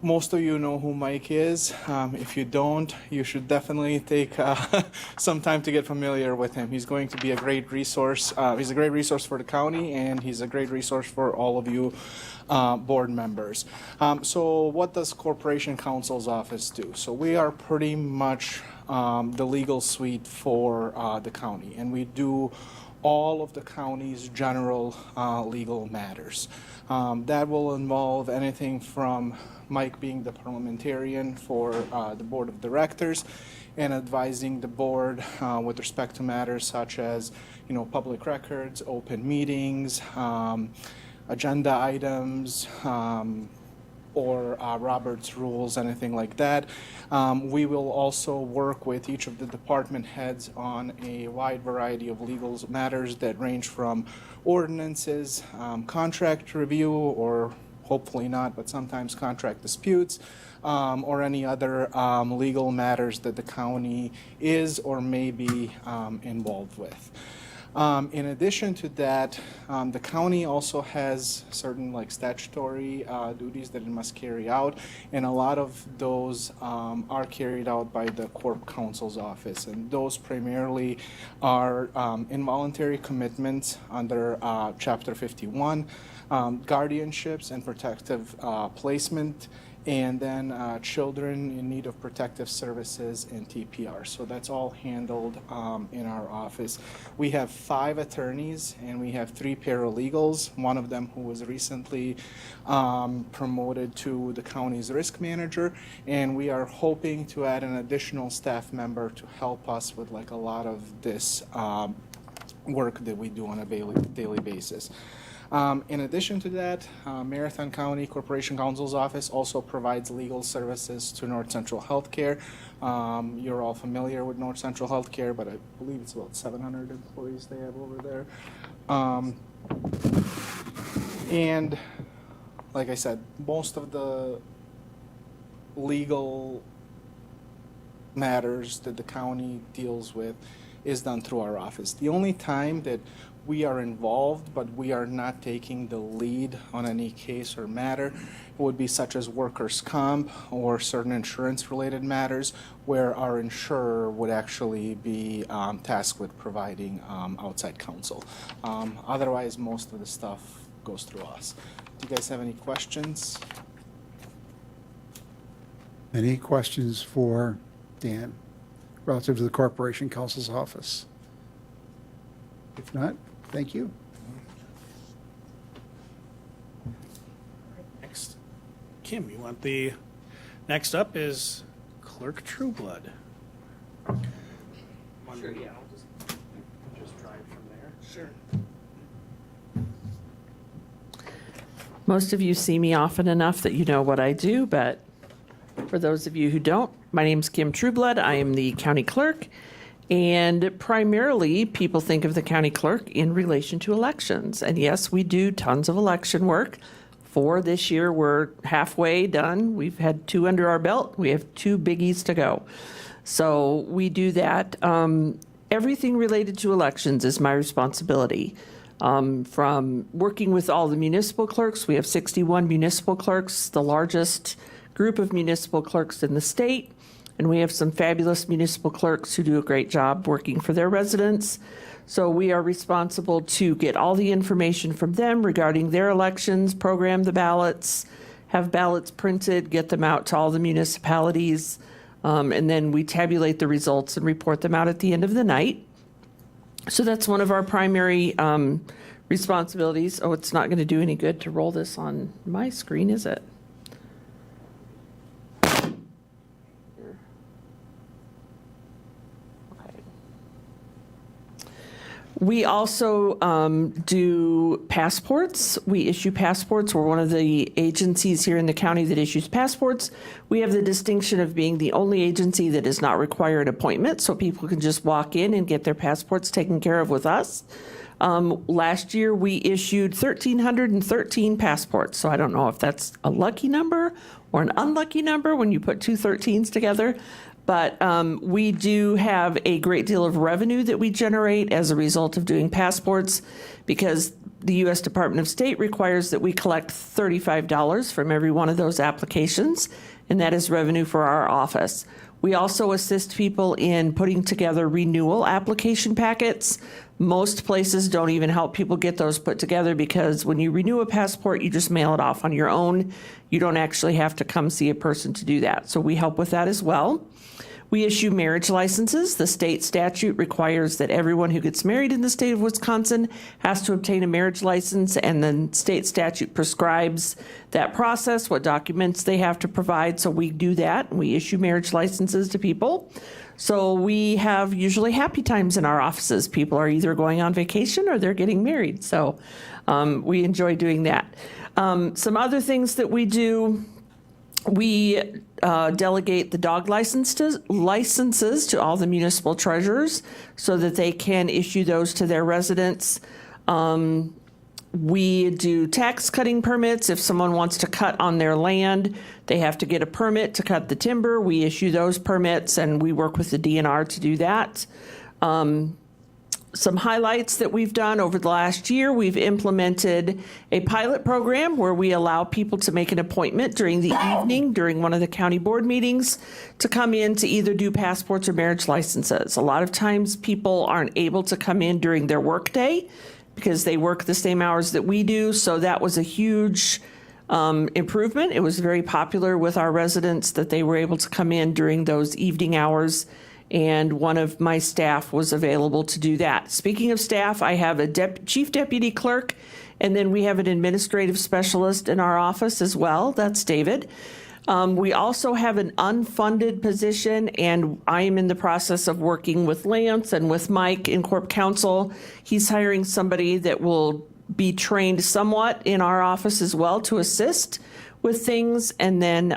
most of you know who Mike is. If you don't, you should definitely take some time to get familiar with him. He's going to be a great resource. He's a great resource for the county, and he's a great resource for all of you board members. So what does Corporation Counsel's Office do? So we are pretty much the legal suite for the county, and we do all of the county's general legal matters. That will involve anything from Mike being the parliamentarian for the board of directors and advising the board with respect to matters such as, public records, open meetings, agenda items, or Robert's rules, anything like that. We will also work with each of the department heads on a wide variety of legal matters that range from ordinances, contract review, or hopefully not, but sometimes contract disputes, or any other legal matters that the county is or may be involved with. In addition to that, the county also has certain statutory duties that it must carry out, and a lot of those are carried out by the Corp Counsel's Office, and those primarily are involuntary commitments under Chapter 51, guardianships and protective placement, and then children in need of protective services and TPR. So that's all handled in our office. We have 5 attorneys and we have 3 paralegals, one of them who was recently promoted to the county's risk manager, and we are hoping to add an additional staff member to help us with a lot of this work that we do on a daily basis. In addition to that, Marathon County Corporation Counsel's Office also provides legal services to North Central Healthcare. You're all familiar with North Central Healthcare, but I believe it's about 700 employees they have over there. And like I said, most of the legal matters that the county deals with is done through our office. The only time that we are involved, but we are not taking the lead on any case or matter, would be such as workers' comp or certain insurance-related matters where our insurer would actually be tasked with providing outside counsel. Otherwise, most of the stuff goes through us. Do you guys have any questions? Any questions for Dan relative to the Corporation Counsel's Office? If not, thank you. Next. Kim, you want the, next up is Clerk Trueblood. Sure, yeah, I'll just drive from there. Sure. Most of you see me often enough that you know what I do, but for those of you who don't, my name's Kim Trueblood. I am the county clerk, and primarily people think of the county clerk in relation to elections. And yes, we do tons of election work. For this year, we're halfway done. We've had 2 under our belt. We have 2 biggies to go. So we do that. Everything related to elections is my responsibility. From working with all the municipal clerks, we have 61 municipal clerks, the largest group of municipal clerks in the state, and we have some fabulous municipal clerks who do a great job working for their residents. So we are responsible to get all the information from them regarding their elections, program the ballots, have ballots printed, get them out to all the municipalities, and then we tabulate the results and report them out at the end of the night. So that's one of our primary responsibilities. Oh, it's not going to do any good to roll this on my screen, is it? We also do passports. We issue passports. We're one of the agencies here in the county that issues passports. We have the distinction of being the only agency that does not require an appointment, so people can just walk in and get their passports taken care of with us. Last year, we issued 1,313 passports, so I don't know if that's a lucky number or an unlucky number when you put two 13s together. But we do have a great deal of revenue that we generate as a result of doing passports, because the U.S. Department of State requires that we collect $35 from every one of those applications, and that is revenue for our office. We also assist people in putting together renewal application packets. Most places don't even help people get those put together, because when you renew a passport, you just mail it off on your own. You don't actually have to come see a person to do that. So we help with that as well. We issue marriage licenses. The state statute requires that everyone who gets married in the state of Wisconsin has to obtain a marriage license, and then state statute prescribes that process, what documents they have to provide. So we do that, and we issue marriage licenses to people. So we have usually happy times in our offices. People are either going on vacation or they're getting married. So we enjoy doing that. Some other things that we do, we delegate the dog licenses to all the municipal treasurers so that they can issue those to their residents. We do tax cutting permits. If someone wants to cut on their land, they have to get a permit to cut the timber. We issue those permits, and we work with the DNR to do that. Some highlights that we've done over the last year: we've implemented a pilot program where we allow people to make an appointment during the evening, during one of the county board meetings, to come in to either do passports or marriage licenses. A lot of times people aren't able to come in during their workday because they work the same hours that we do, so that was a huge improvement. It was very popular with our residents that they were able to come in during those evening hours, and one of my staff was available to do that. Speaking of staff, I have a chief deputy clerk, and then we have an administrative specialist in our office as well. That's David. We also have an unfunded position, and I am in the process of working with Lance and with Mike in Corp Counsel. He's hiring somebody that will be trained somewhat in our office as well to assist with things, and then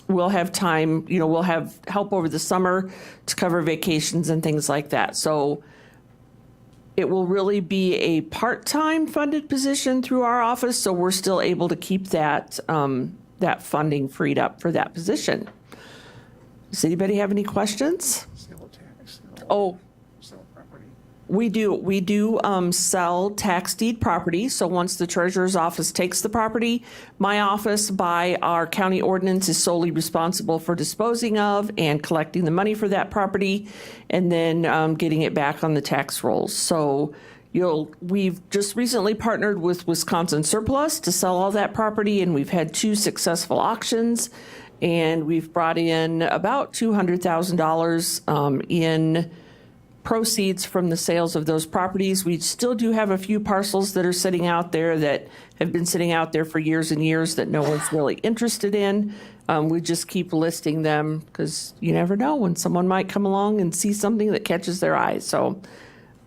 we'll have time, we'll have help over the summer to cover vacations and things like that. So it will really be a part-time funded position through our office, so we're still able to keep that that funding freed up for that position. Does anybody have any questions? Sale tax. Oh, Sale property. we do sell tax deed property. So once the treasurer's office takes the property, my office, by our county ordinance, is solely responsible for disposing of and collecting the money for that property, and then getting it back on the tax rolls. So we've just recently partnered with Wisconsin Surplus to sell all that property, and we've had 2 successful auctions, and we've brought in about $200,000 in proceeds from the sales of those properties. We still do have a few parcels that are sitting out there that have been sitting out there for years and years that no one's really interested in. We just keep listing them because you never know when someone might come along and see something that catches their eye. So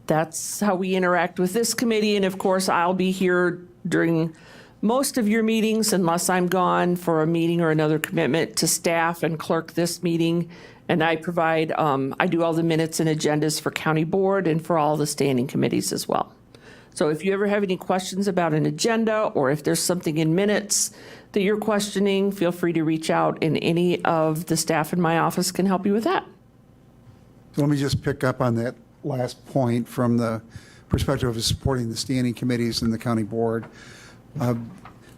that's how we interact with this committee. And of course, I'll be here during most of your meetings unless I'm gone for a meeting or another commitment to staff and clerk this meeting. And I provide, I do all the minutes and agendas for county board and for all the standing committees as well. So if you ever have any questions about an agenda, or if there's something in minutes that you're questioning, feel free to reach out, and any of the staff in my office can help you with that. So let me just pick up on that last point from the perspective of supporting the standing committees and the county board.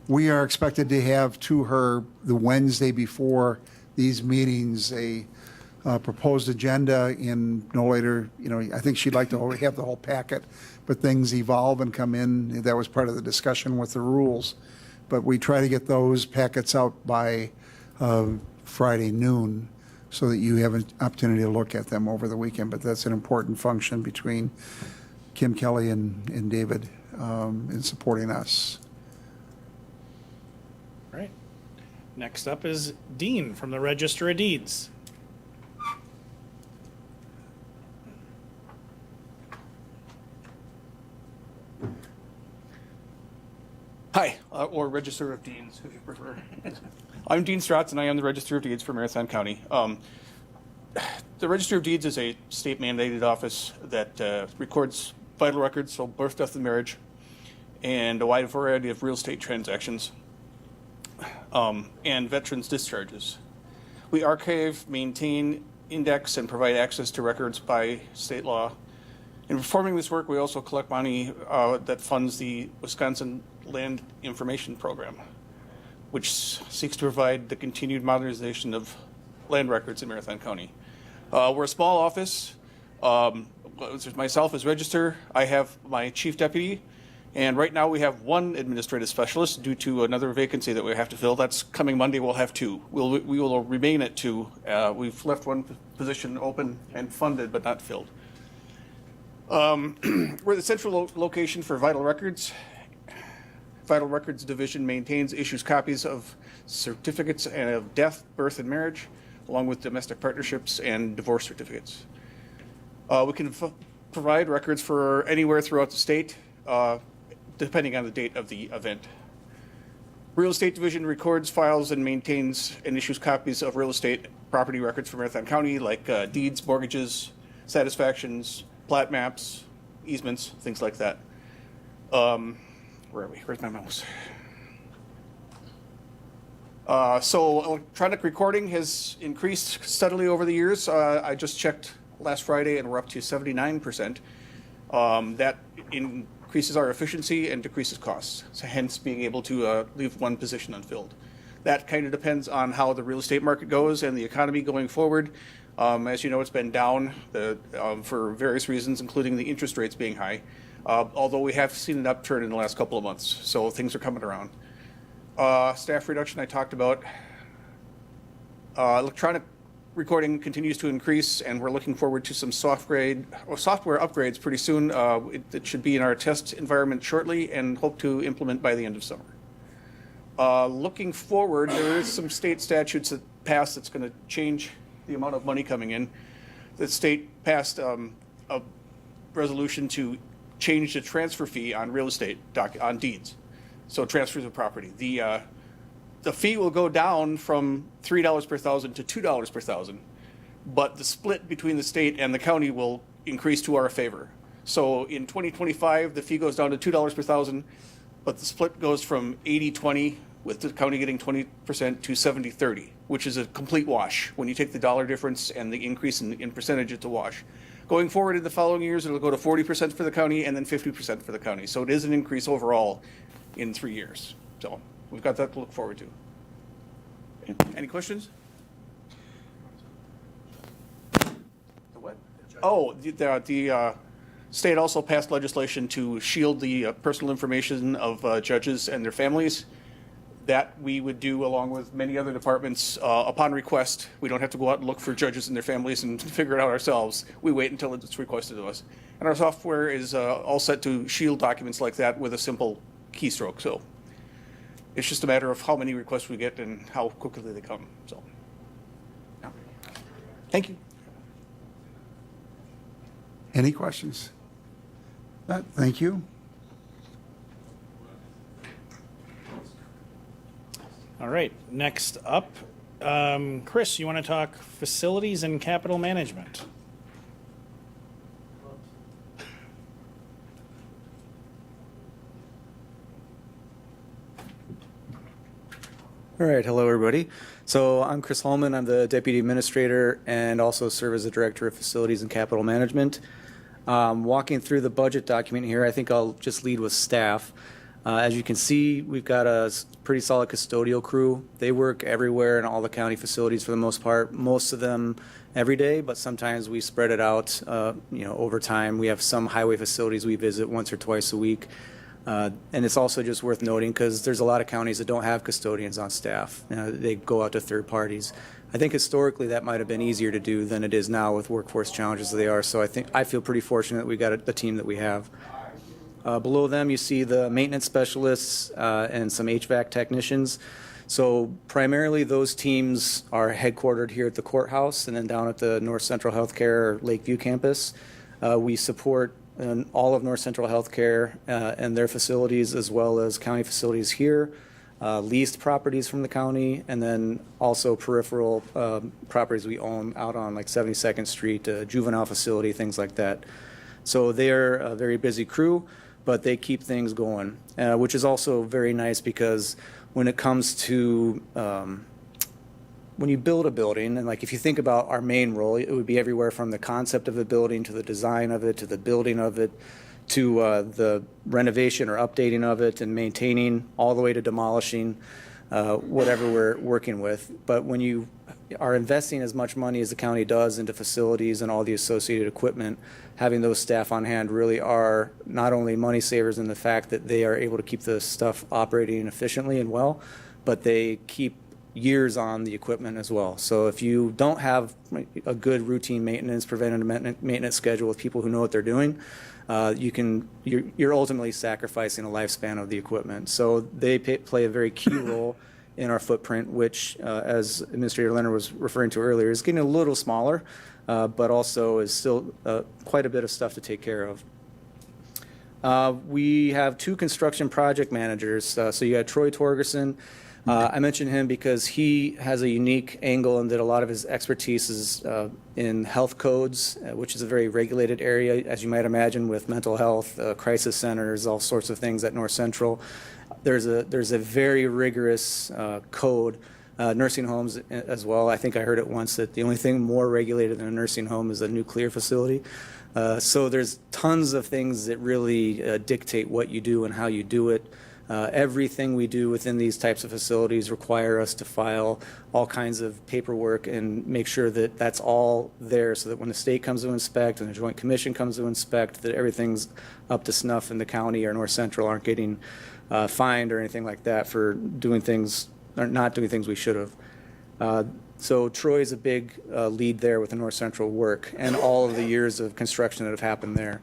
We are expected to have to her the Wednesday before these meetings a proposed agenda in no later, I think she'd like to have the whole packet, but things evolve and come in. That was part of the discussion with the rules. But we try to get those packets out by Friday noon so that you have an opportunity to look at them over the weekend. But that's an important function between Kim Kelly and David in supporting us. All right. Next up is Dean from the Register of Deeds. Hi, or Register of Deans, if you prefer. I'm Dean Stratz, and I am the Register of Deeds for Marathon County. The Register of Deeds is a state-mandated office that records vital records, so birth, death, and marriage, and a wide variety of real estate transactions, and veterans' discharges. We archive, maintain, index, and provide access to records by state law. In performing this work, we also collect money that funds the Wisconsin Land Information Program, which seeks to provide the continued modernization of land records in Marathon County. We're a small office. There's myself as register. I have my chief deputy, and right now we have one administrative specialist due to another vacancy that we have to fill. That's coming Monday. We'll have two. We will remain at two. We've left one position open and funded, but not filled. We're the central location for vital records. Vital Records Division maintains, issues copies of certificates of death, birth, and marriage, along with domestic partnerships and divorce certificates. We can provide records for anywhere throughout the state, depending on the date of the event. Real Estate Division records, files, and maintains and issues copies of real estate property records for Marathon County, like deeds, mortgages, satisfactions, plat maps, easements, things like that. Where are we? Where's my mouse? So electronic recording has increased steadily over the years. I just checked last Friday, and we're up to 79%. That increases our efficiency and decreases costs, so hence being able to leave one position unfilled. That kind of depends on how the real estate market goes and the economy going forward. As you know, it's been down for various reasons, including the interest rates being high. Although we have seen an upturn in the last couple of months, so things are coming around. Staff reduction I talked about. Electronic recording continues to increase, and we're looking forward to some software upgrades pretty soon. It should be in our test environment shortly, and hope to implement by the end of summer. Looking forward, there is some state statutes that passed that's going to change the amount of money coming in. The state passed a resolution to change the transfer fee on real estate on deeds, so transfers of property. The fee will go down from $3 per thousand to $2 per thousand, but the split between the state and the county will increase to our favor. So in 2025, the fee goes down to $2 per thousand, but the split goes from 80-20, with the county getting 20%, to 70-30, which is a complete wash. When you take the dollar difference and the increase in percentage, it's a wash. Going forward in the following years, it'll go to 40% for the county and then 50% for the county. So it is an increase overall in 3 years. So we've got that to look forward to. Any questions? The what? Oh, the state also passed legislation to shield the personal information of judges and their families. That we would do along with many other departments upon request. We don't have to go out and look for judges and their families and figure it out ourselves. We wait until it's requested of us. And our software is all set to shield documents like that with a simple keystroke. So it's just a matter of how many requests we get and how quickly they come. So, yeah. Thank you. Any questions? Thank you. All right, next up, Chris, you want to talk facilities and capital management? All right, hello everybody. So I'm Chris Holman. I'm the Deputy Administrator and also serve as the Director of Facilities and Capital Management. Walking through the budget document here, I think I'll just lead with staff. As you can see, we've got a pretty solid custodial crew. They work everywhere in all the county facilities for the most part, most of them every day, but sometimes we spread it out over time. We have some highway facilities we visit once or twice a week. And it's also just worth noting because there's a lot of counties that don't have custodians on staff. They go out to third parties. I think historically that might have been easier to do than it is now with workforce challenges that they are. So I feel pretty fortunate we got the team that we have. Below them, you see the maintenance specialists and some HVAC technicians. So primarily those teams are headquartered here at the courthouse and then down at the North Central Healthcare Lakeview campus. We support all of North Central Healthcare and their facilities as well as county facilities here, leased properties from the county, and then also peripheral properties we own out on like 72nd Street, juvenile facility, things like that. So they're a very busy crew, but they keep things going, which is also very nice because when it comes to when you build a building, and like if you think about our main role, it would be everywhere from the concept of the building to the design of it to the building of it to the renovation or updating of it and maintaining all the way to demolishing whatever we're working with. But when you are investing as much money as the county does into facilities and all the associated equipment, having those staff on hand really are not only money savers in the fact that they are able to keep the stuff operating efficiently and well, but they keep years on the equipment as well. So if you don't have a good routine maintenance, preventative maintenance schedule with people who know what they're doing, you're ultimately sacrificing a lifespan of the equipment. So they play a very key role in our footprint, which, as Administrator Leonard was referring to earlier, is getting a little smaller, but also is still quite a bit of stuff to take care of. We have 2 construction project managers. So you got Troy Torgerson. I mentioned him because he has a unique angle and that a lot of his expertise is in health codes, which is a very regulated area, as you might imagine, with mental health, crisis centers, all sorts of things at North Central. There's a very rigorous code, nursing homes as well. I think I heard it once that the only thing more regulated than a nursing home is a nuclear facility. So there's tons of things that really dictate what you do and how you do it. Everything we do within these types of facilities require us to file all kinds of paperwork and make sure that that's all there so that when the state comes to inspect and the Joint Commission comes to inspect, that everything's up to snuff and the county or North Central aren't getting fined or anything like that for doing things or not doing things we should have. So Troy's a big lead there with the North Central work and all of the years of construction that have happened there.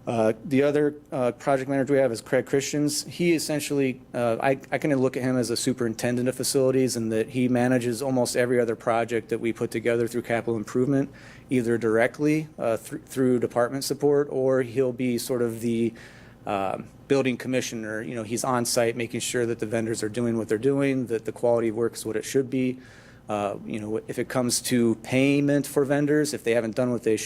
The other project manager we have is Craig Christians. He essentially, I kind of look at him as a superintendent of facilities and that he manages almost every other project that we put together through capital improvement, either directly through department support, or he'll be sort of the building commissioner. You know, he's on site making sure that the vendors are doing what they're doing, that the quality of work is what it should be. You know, if it comes to payment for vendors, if they haven't done what they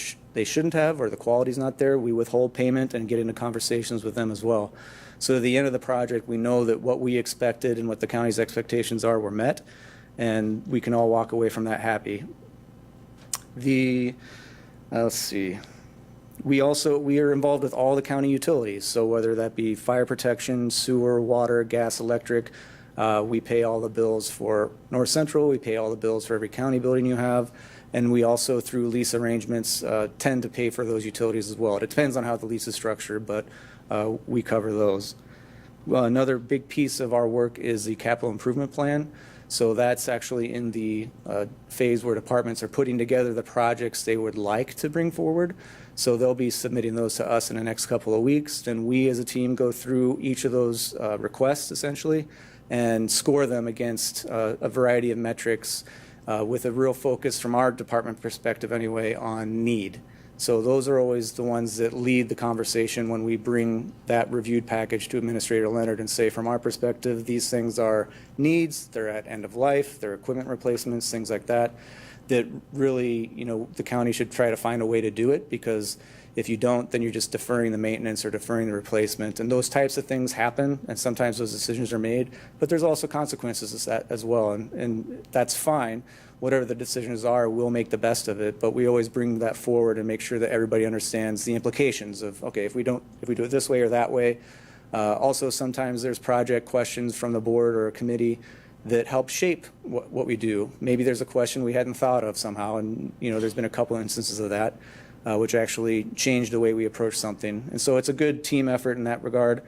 shouldn't have or the quality's not there, we withhold payment and get into conversations with them as well. So at the end of the project, we know that what we expected and what the county's expectations are were met, and we can all walk away from that happy. Let's see. We are involved with all the county utilities, so whether that be fire protection, sewer, water, gas, electric. We pay all the bills for North Central. We pay all the bills for every county building you have. And we also, through lease arrangements, tend to pay for those utilities as well. It depends on how the lease is structured, but we cover those. Well, another big piece of our work is the capital improvement plan. So that's actually in the phase where departments are putting together the projects they would like to bring forward. So they'll be submitting those to us in the next couple of weeks. And we as a team go through each of those requests, essentially, and score them against a variety of metrics with a real focus from our department perspective anyway on need. So those are always the ones that lead the conversation when we bring that reviewed package to Administrator Leonard and say, from our perspective, these things are needs, they're at end of life, they're equipment replacements, things like that, that really, you know, the county should try to find a way to do it, because if you don't, then you're just deferring the maintenance or deferring the replacement. And those types of things happen, and sometimes those decisions are made, but there's also consequences to that as well, and that's fine. Whatever the decisions are, we'll make the best of it, but we always bring that forward and make sure that everybody understands the implications of, okay, if we do it this way or that way. Also, sometimes there's project questions from the board or a committee that help shape what we do. Maybe there's a question we hadn't thought of somehow, and you know, there's been a couple instances of that. Which actually changed the way we approach something. And so it's a good team effort in that regard.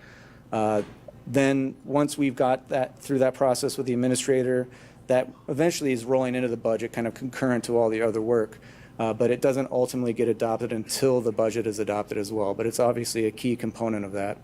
Then, once we've got that through that process with the administrator, that eventually is rolling into the budget, kind of concurrent to all the other work. But it doesn't ultimately get adopted until the budget is adopted as well. But it's obviously a key component of that.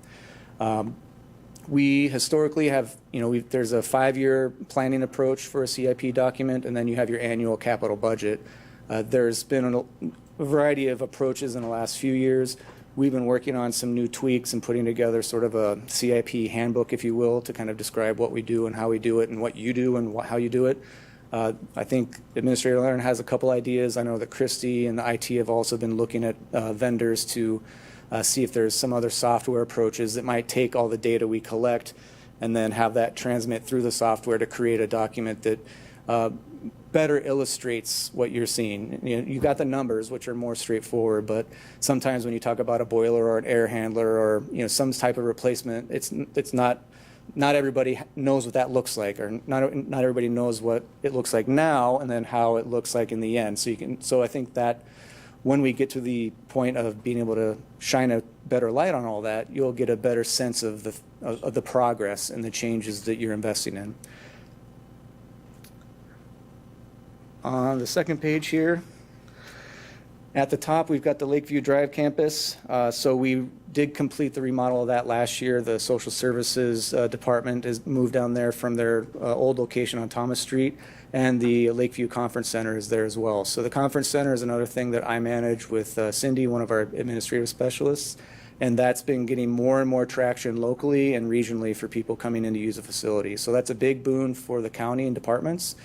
We historically have, there's a 5-year planning approach for a CIP document, and then you have your annual capital budget. There's been a variety of approaches in the last few years. We've been working on some new tweaks and putting together sort of a CIP handbook, if you will, to kind of describe what we do and how we do it and what you do and how you do it. I think Administrator Leonard has a couple ideas. I know that Christy and the IT have also been looking at vendors to see if there's some other software approaches that might take all the data we collect and then have that transmit through the software to create a document that better illustrates what you're seeing. You got the numbers, which are more straightforward, but sometimes when you talk about a boiler or an air handler or some type of replacement, it's not everybody knows what that looks like, or not everybody knows what it looks like now and then how it looks like in the end. So I think that when we get to the point of being able to shine a better light on all that, you'll get a better sense of the progress and the changes that you're investing in. On the second page here, at the top, we've got the Lakeview Drive campus. So we did complete the remodel of that last year. The Social Services Department is moved down there from their old location on Thomas Street, and the Lakeview Conference Center is there as well. So the Conference Center is another thing that I manage with Cindy, one of our administrative specialists, and that's been getting more and more traction locally and regionally for people coming in to use the facility. So that's a big boon for the county and departments.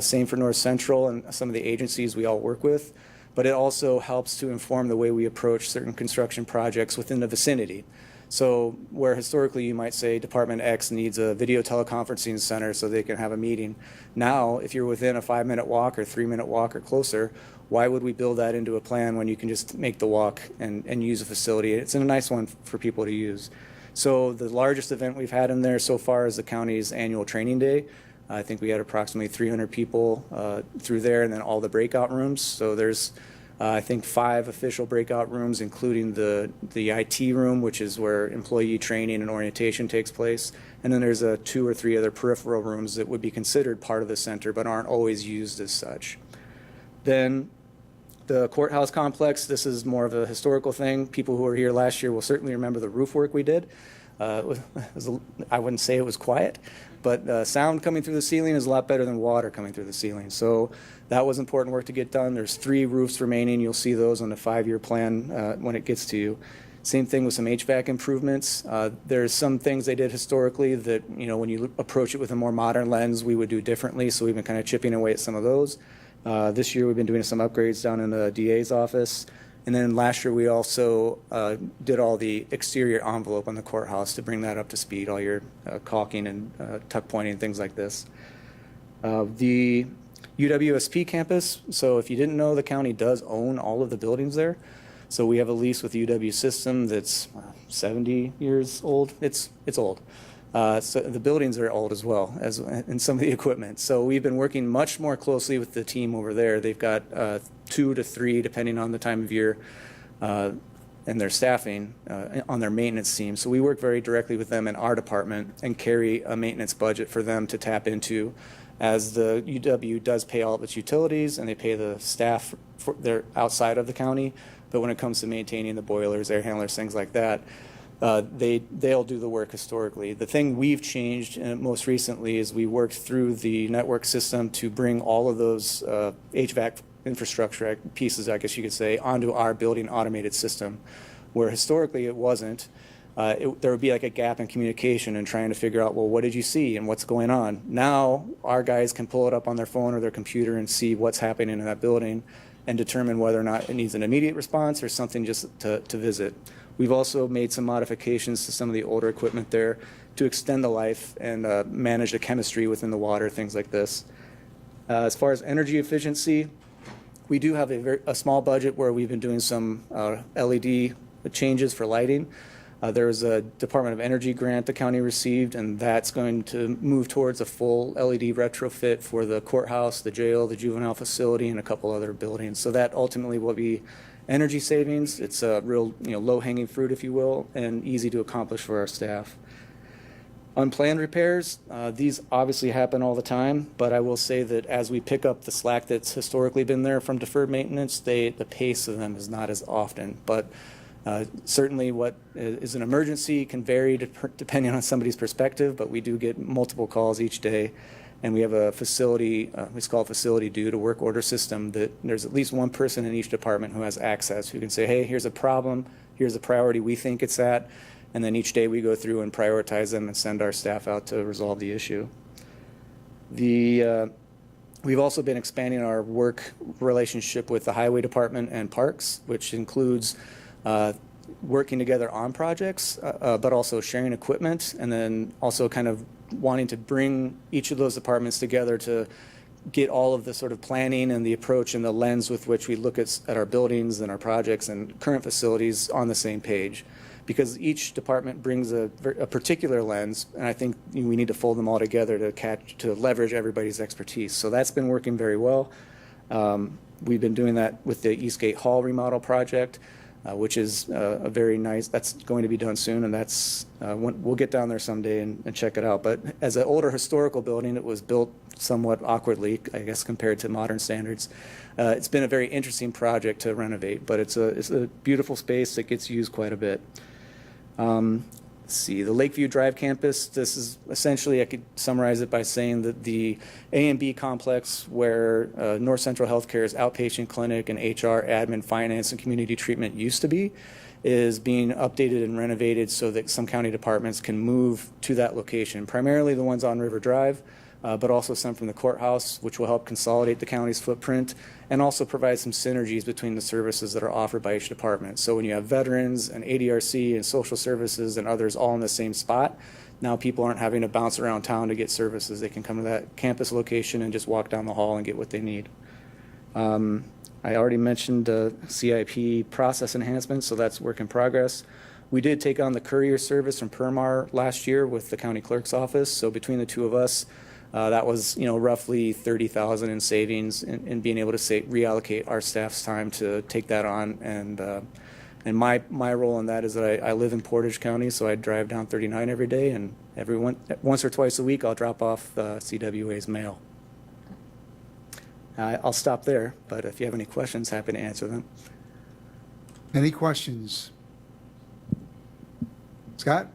Same for North Central and some of the agencies we all work with. But it also helps to inform the way we approach certain construction projects within the vicinity. So where historically you might say Department X needs a video teleconferencing center so they can have a meeting. Now, if you're within a 5-minute walk or 3-minute walk or closer, why would we build that into a plan when you can just make the walk and use a facility? It's a nice one for people to use. So the largest event we've had in there so far is the county's annual training day. I think we had approximately 300 people through there, and then all the breakout rooms. So there's, I think, 5 official breakout rooms, including the IT room, which is where employee training and orientation takes place. And then there's 2 or 3 other peripheral rooms that would be considered part of the center, but aren't always used as such. Then the courthouse complex, this is more of a historical thing. People who were here last year will certainly remember the roof work we did. I wouldn't say it was quiet, but sound coming through the ceiling is a lot better than water coming through the ceiling. So that was important work to get done. There's 3 roofs remaining. You'll see those on the 5-year plan when it gets to you. Same thing with some HVAC improvements. There's some things they did historically that, when you approach it with a more modern lens, we would do differently. So we've been kind of chipping away at some of those. This year we've been doing some upgrades down in the DA's office. And then last year we also did all the exterior envelope on the courthouse to bring that up to speed, all your caulking and tuck pointing, things like this. The UWSP campus, so if you didn't know, the county does own all of the buildings there. So we have a lease with UW System that's 70 years old. It's old. So the buildings are old as well, as and some of the equipment. So we've been working much more closely with the team over there. They've got 2 to 3, depending on the time of year, and their staffing on their maintenance team. So we work very directly with them in our department and carry a maintenance budget for them to tap into, as the UW does pay all of its utilities and they pay the staff for their outside of the county. But when it comes to maintaining the boilers, air handlers, things like that, they'll do the work historically. The thing we've changed most recently is we worked through the network system to bring all of those HVAC infrastructure pieces, I guess you could say, onto our building automated system, where historically it wasn't. There would be like a gap in communication and trying to figure out, well, what did you see and what's going on? Now our guys can pull it up on their phone or their computer and see what's happening in that building and determine whether or not it needs an immediate response or something just to visit. We've also made some modifications to some of the older equipment there to extend the life and manage the chemistry within the water, things like this. As far as energy efficiency, we do have a small budget where we've been doing some LED changes for lighting. There was a Department of Energy grant the county received, and that's going to move towards a full LED retrofit for the courthouse, the jail, the juvenile facility, and a couple other buildings. So that ultimately will be energy savings. It's a real low-hanging fruit, if you will, and easy to accomplish for our staff. Unplanned repairs, these obviously happen all the time, but I will say that as we pick up the slack that's historically been there from deferred maintenance, the pace of them is not as often. But certainly what is an emergency can vary depending on somebody's perspective, but we do get multiple calls each day. And we have a facility, it's called Facility Due to Work Order system, that there's at least one person in each department who has access, who can say, hey, here's a problem, here's the priority we think it's at. And then each day we go through and prioritize them and send our staff out to resolve the issue. We've also been expanding our work relationship with the Highway Department and Parks, which includes working together on projects, but also sharing equipment, and then also kind of wanting to bring each of those departments together to get all of the sort of planning and the approach and the lens with which we look at our buildings and our projects and current facilities on the same page. Because each department brings a particular lens, and I think we need to fold them all together to leverage everybody's expertise. So that's been working very well. We've been doing that with the Eastgate Hall remodel project, which is a very nice, that's going to be done soon, and that's, we'll get down there someday and check it out. But as an older historical building, it was built somewhat awkwardly, I guess, compared to modern standards. It's been a very interesting project to renovate, but it's a beautiful space that gets used quite a bit. Let's see, the Lakeview Drive campus, this is essentially, I could summarize it by saying that the A&B complex where North Central Healthcare's outpatient clinic and HR, admin, finance, and community treatment used to be, is being updated and renovated so that some county departments can move to that location, primarily the ones on River Drive, but also some from the courthouse, which will help consolidate the county's footprint and also provide some synergies between the services that are offered by each department. So when you have veterans and ADRC and social services and others all in the same spot, now people aren't having to bounce around town to get services. They can come to that campus location and just walk down the hall and get what they need. I already mentioned CIP process enhancements, so that's work in progress. We did take on the courier service from Permar last year with the county clerk's office. So between the two of us, that was, roughly $30,000 in savings in being able to reallocate our staff's time to take that on. And my role in that is that I live in Portage County, so I drive down 39 every day, and once or twice a week I'll drop off CWA's mail. I'll stop there, but if you have any questions, happy to answer them. Any questions? Scott?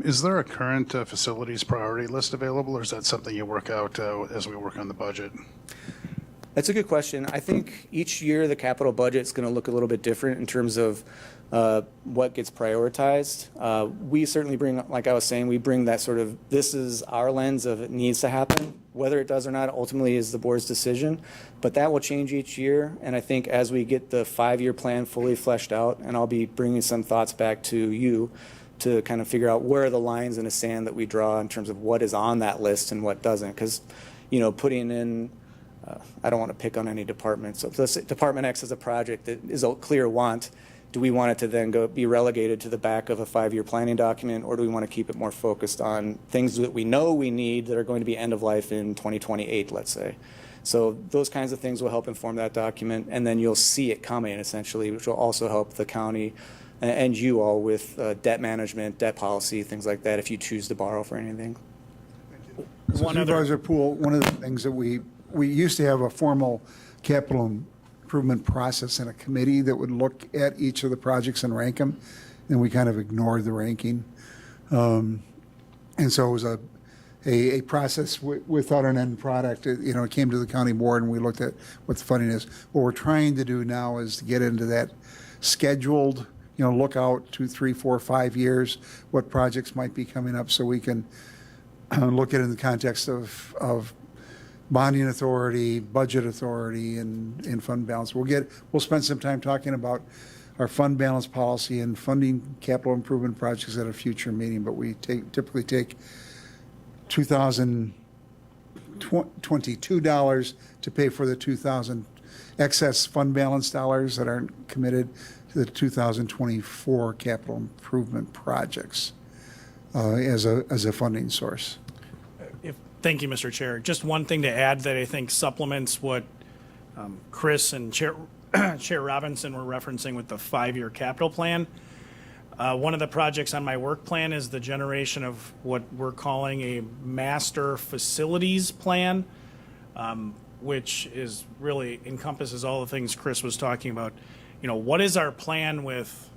Is there a current facilities priority list available, or is that something you work out as we work on the budget? That's a good question. I think each year the capital budget is going to look a little bit different in terms of what gets prioritized. We certainly bring, like I was saying, we bring that sort of, this is our lens of it needs to happen. Whether it does or not ultimately is the board's decision, but that will change each year. And I think as we get the 5-year plan fully fleshed out, and I'll be bringing some thoughts back to you to kind of figure out where are the lines in the sand that we draw in terms of what is on that list and what doesn't. Because, putting in, I don't want to pick on any department. So if this Department X has a project that is a clear want, do we want it to then be relegated to the back of a 5-year planning document, or do we want to keep it more focused on things that we know we need that are going to be end of life in 2028, let's say? So those kinds of things will help inform that document, and then you'll see it coming essentially, which will also help the county and you all with debt management, debt policy, things like that, if you choose to borrow for anything. Supervisor Poole, one of the things that we used to have a formal capital improvement process in a committee that would look at each of the projects and rank them, and we kind of ignored the ranking. And so it was a process without an end product. It came to the county board and we looked at what the funding is. What we're trying to do now is to get into that scheduled, look out 2, 3, 4, 5 years, what projects might be coming up so we can look at it in the context of bonding authority, budget authority, and fund balance. We'll spend some time talking about our fund balance policy and funding capital improvement projects at a future meeting, but we typically take $2022 to pay for the 2000 excess fund balance dollars that aren't committed to the 2024 capital improvement projects as a funding source. Thank you, Mr. Chair. Just one thing to add that I think supplements what Chris and Chair Robinson were referencing with the 5-year capital plan. One of the projects on my work plan is the generation of what we're calling a master facilities plan, which is really encompasses all the things Chris was talking about. You know, what is our plan with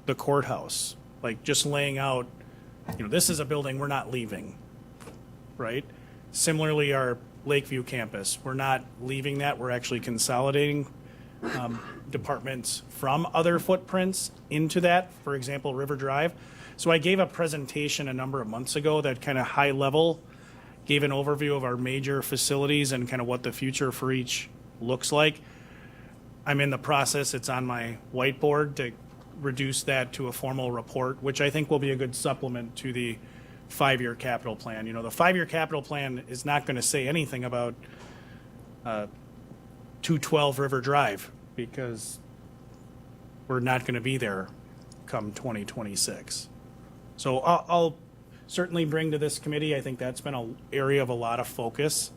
the courthouse? Like just laying out, you know, this is a building we're not leaving, right? Similarly, our Lakeview campus, we're not leaving that. We're actually consolidating departments from other footprints into that, for example, River Drive. So I gave a presentation a number of months ago that kind of high level gave an overview of our major facilities and kind of what the future for each looks like. I'm in the process, it's on my whiteboard to reduce that to a formal report, which I think will be a good supplement to the 5-year capital plan. You know, the 5-year capital plan is not going to say anything about 212 River Drive because we're not going to be there come 2026. So I'll certainly bring to this committee, I think that's been an area of a lot of focus,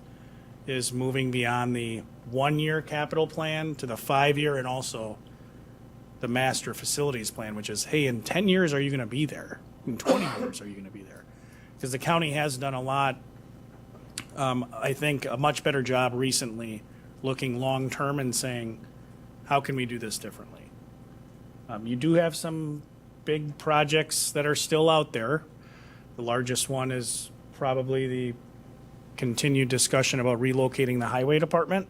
is moving beyond the 1-year capital plan to the 5-year and also the master facilities plan, which is, hey, in 10 years, are you going to be there? In 20 years, are you going to be there? Because the county has done a lot, I think a much better job recently looking long-term and saying, how can we do this differently? You do have some big projects that are still out there. The largest one is probably the continued discussion about relocating the highway department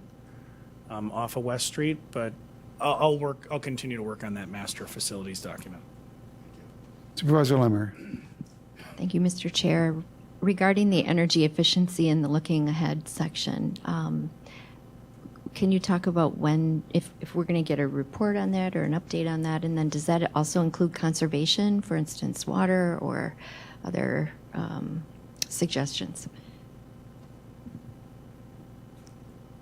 off of West Street, but I'll continue to work on that master facilities document. Supervisor Lemmer. Thank you, Mr. Chair. Regarding the energy efficiency in the looking ahead section, can you talk about when, if we're going to get a report on that or an update on that? And then does that also include conservation, for instance, water or other suggestions?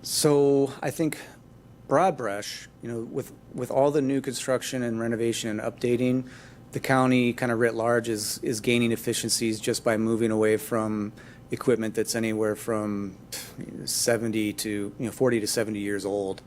So I think broad brush, you know, with all the new construction and renovation and updating, the county kind of writ large is gaining efficiencies just by moving away from equipment that's anywhere from 70 to 40 to 70 years old.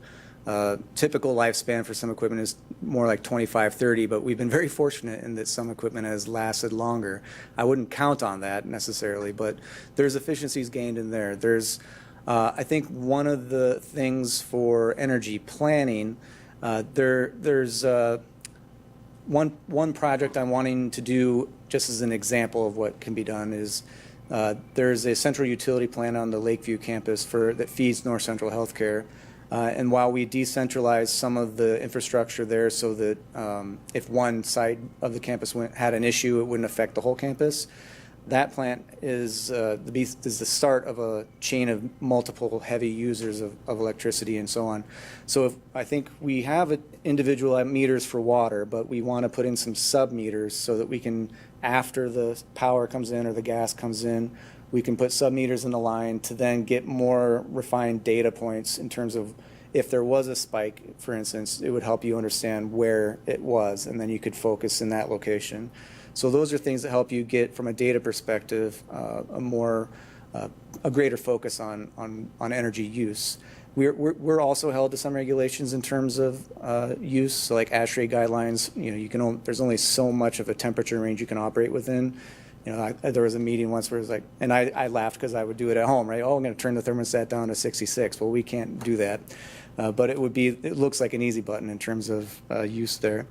Typical lifespan for some equipment is more like 25, 30, but we've been very fortunate in that some equipment has lasted longer. I wouldn't count on that necessarily, but there's efficiencies gained in there. There's I think one of the things for energy planning, there's one project I'm wanting to do, just as an example of what can be done, is there's a central utility plant on the Lakeview campus that feeds North Central Healthcare. And while we decentralize some of the infrastructure there so that if one side of the campus had an issue, it wouldn't affect the whole campus, that plant is the start of a chain of multiple heavy users of electricity and so on. So I think we have individual meters for water, but we want to put in some sub-meters so that we can, after the power comes in or the gas comes in, we can put sub-meters in the line to then get more refined data points in terms of if there was a spike, for instance, it would help you understand where it was, and then you could focus in that location. So those are things that help you get, from a data perspective, a greater focus on energy use. We're also held to some regulations in terms of use, so like ASHRAE guidelines. You know, there's only so much of a temperature range you can operate within. You know, there was a meeting once where it was like, and I laughed because I would do it at home, right? Oh, I'm going to turn the thermostat down to 66. Well, we can't do that, but it looks like an easy button in terms of use there.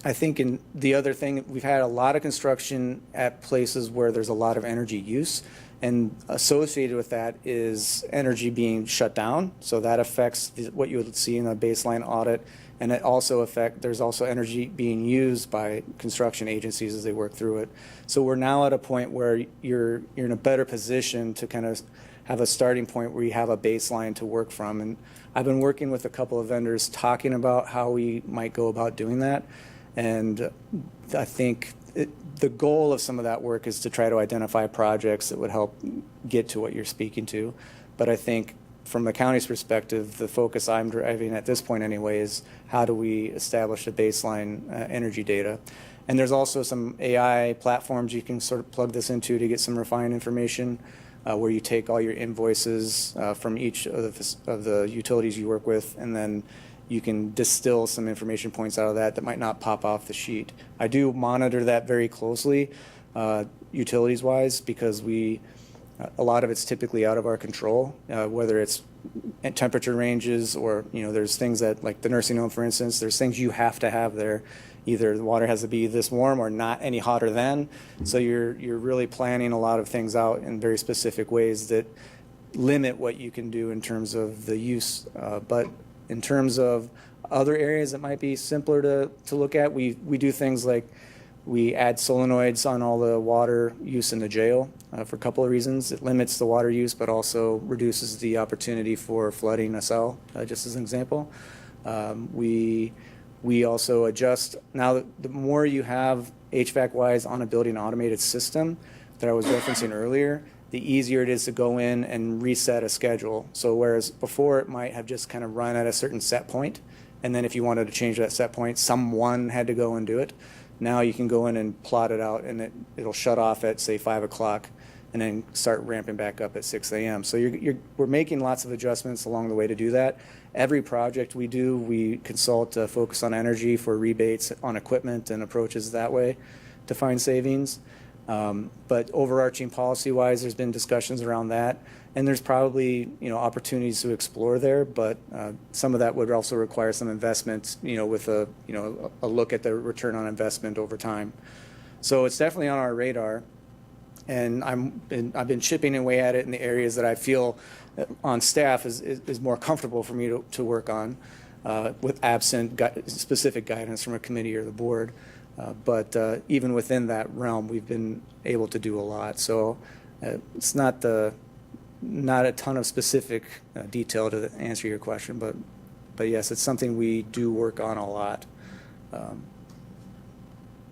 I think in the other thing, we've had a lot of construction at places where there's a lot of energy use, and associated with that is energy being shut down. So that affects what you would see in a baseline audit, and there's also energy being used by construction agencies as they work through it. So we're now at a point where you're in a better position to kind of have a starting point where you have a baseline to work from. And I've been working with a couple of vendors talking about how we might go about doing that. And I think the goal of some of that work is to try to identify projects that would help get to what you're speaking to. But I think from the county's perspective, the focus I'm driving at this point anyway is how do we establish a baseline energy data. And there's also some AI platforms you can sort of plug this into to get some refined information where you take all your invoices from each of the utilities you work with, and then you can distill some information points out of that that might not pop off the sheet. I do monitor that very closely, utilities-wise, because a lot of it's typically out of our control, whether it's temperature ranges or, there's things that, like the nursing home, for instance, there's things you have to have there. Either the water has to be this warm or not any hotter than. So you're really planning a lot of things out in very specific ways that limit what you can do in terms of the use. But in terms of other areas that might be simpler to look at, we do things like we add solenoids on all the water use in the jail for a couple of reasons. It limits the water use, but also reduces the opportunity for flooding a cell, just as an example. We also adjust, now the more you have HVAC-wise on a building automated system that I was referencing earlier, the easier it is to go in and reset a schedule. So whereas before it might have just kind of run at a certain set point, and then if you wanted to change that set point, someone had to go and do it. Now you can go in and plot it out, and it'll shut off at, say, 5 o'clock, and then start ramping back up at 6 a.m. So we're making lots of adjustments along the way to do that. Every project we do, we consult Focus on Energy for rebates on equipment and approaches that way to find savings. But overarching policy-wise, there's been discussions around that, and there's probably opportunities to explore there. But some of that would also require some investment, with a look at the return on investment over time. So it's definitely on our radar, and I've been chipping away at it in the areas that I feel on staff is more comfortable for me to work on, with absent specific guidance from a committee or the board. But even within that realm, we've been able to do a lot. So it's not a ton of specific detail to answer your question, but yes, it's something we do work on a lot.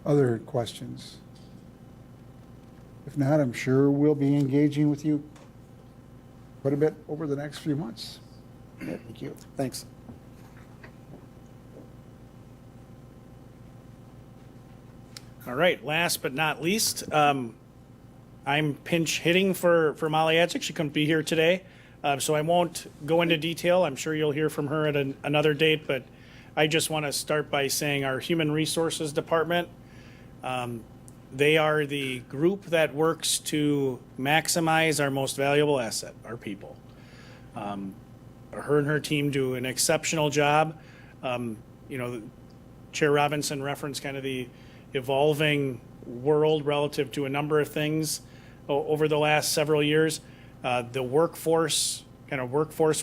Other questions? If not, I'm sure we'll be engaging with you quite a bit over the next few months. Thank you. Thanks. All right, last but not least, I'm pinch hitting for Molly Adzik. She couldn't be here today, so I won't go into detail. I'm sure you'll hear from her at another date, but I just want to start by saying our Human Resources Department, they are the group that works to maximize our most valuable asset, our people. Her and her team do an exceptional job. Chair Robinson referenced kind of the evolving world relative to a number of things over the last several years. The workforce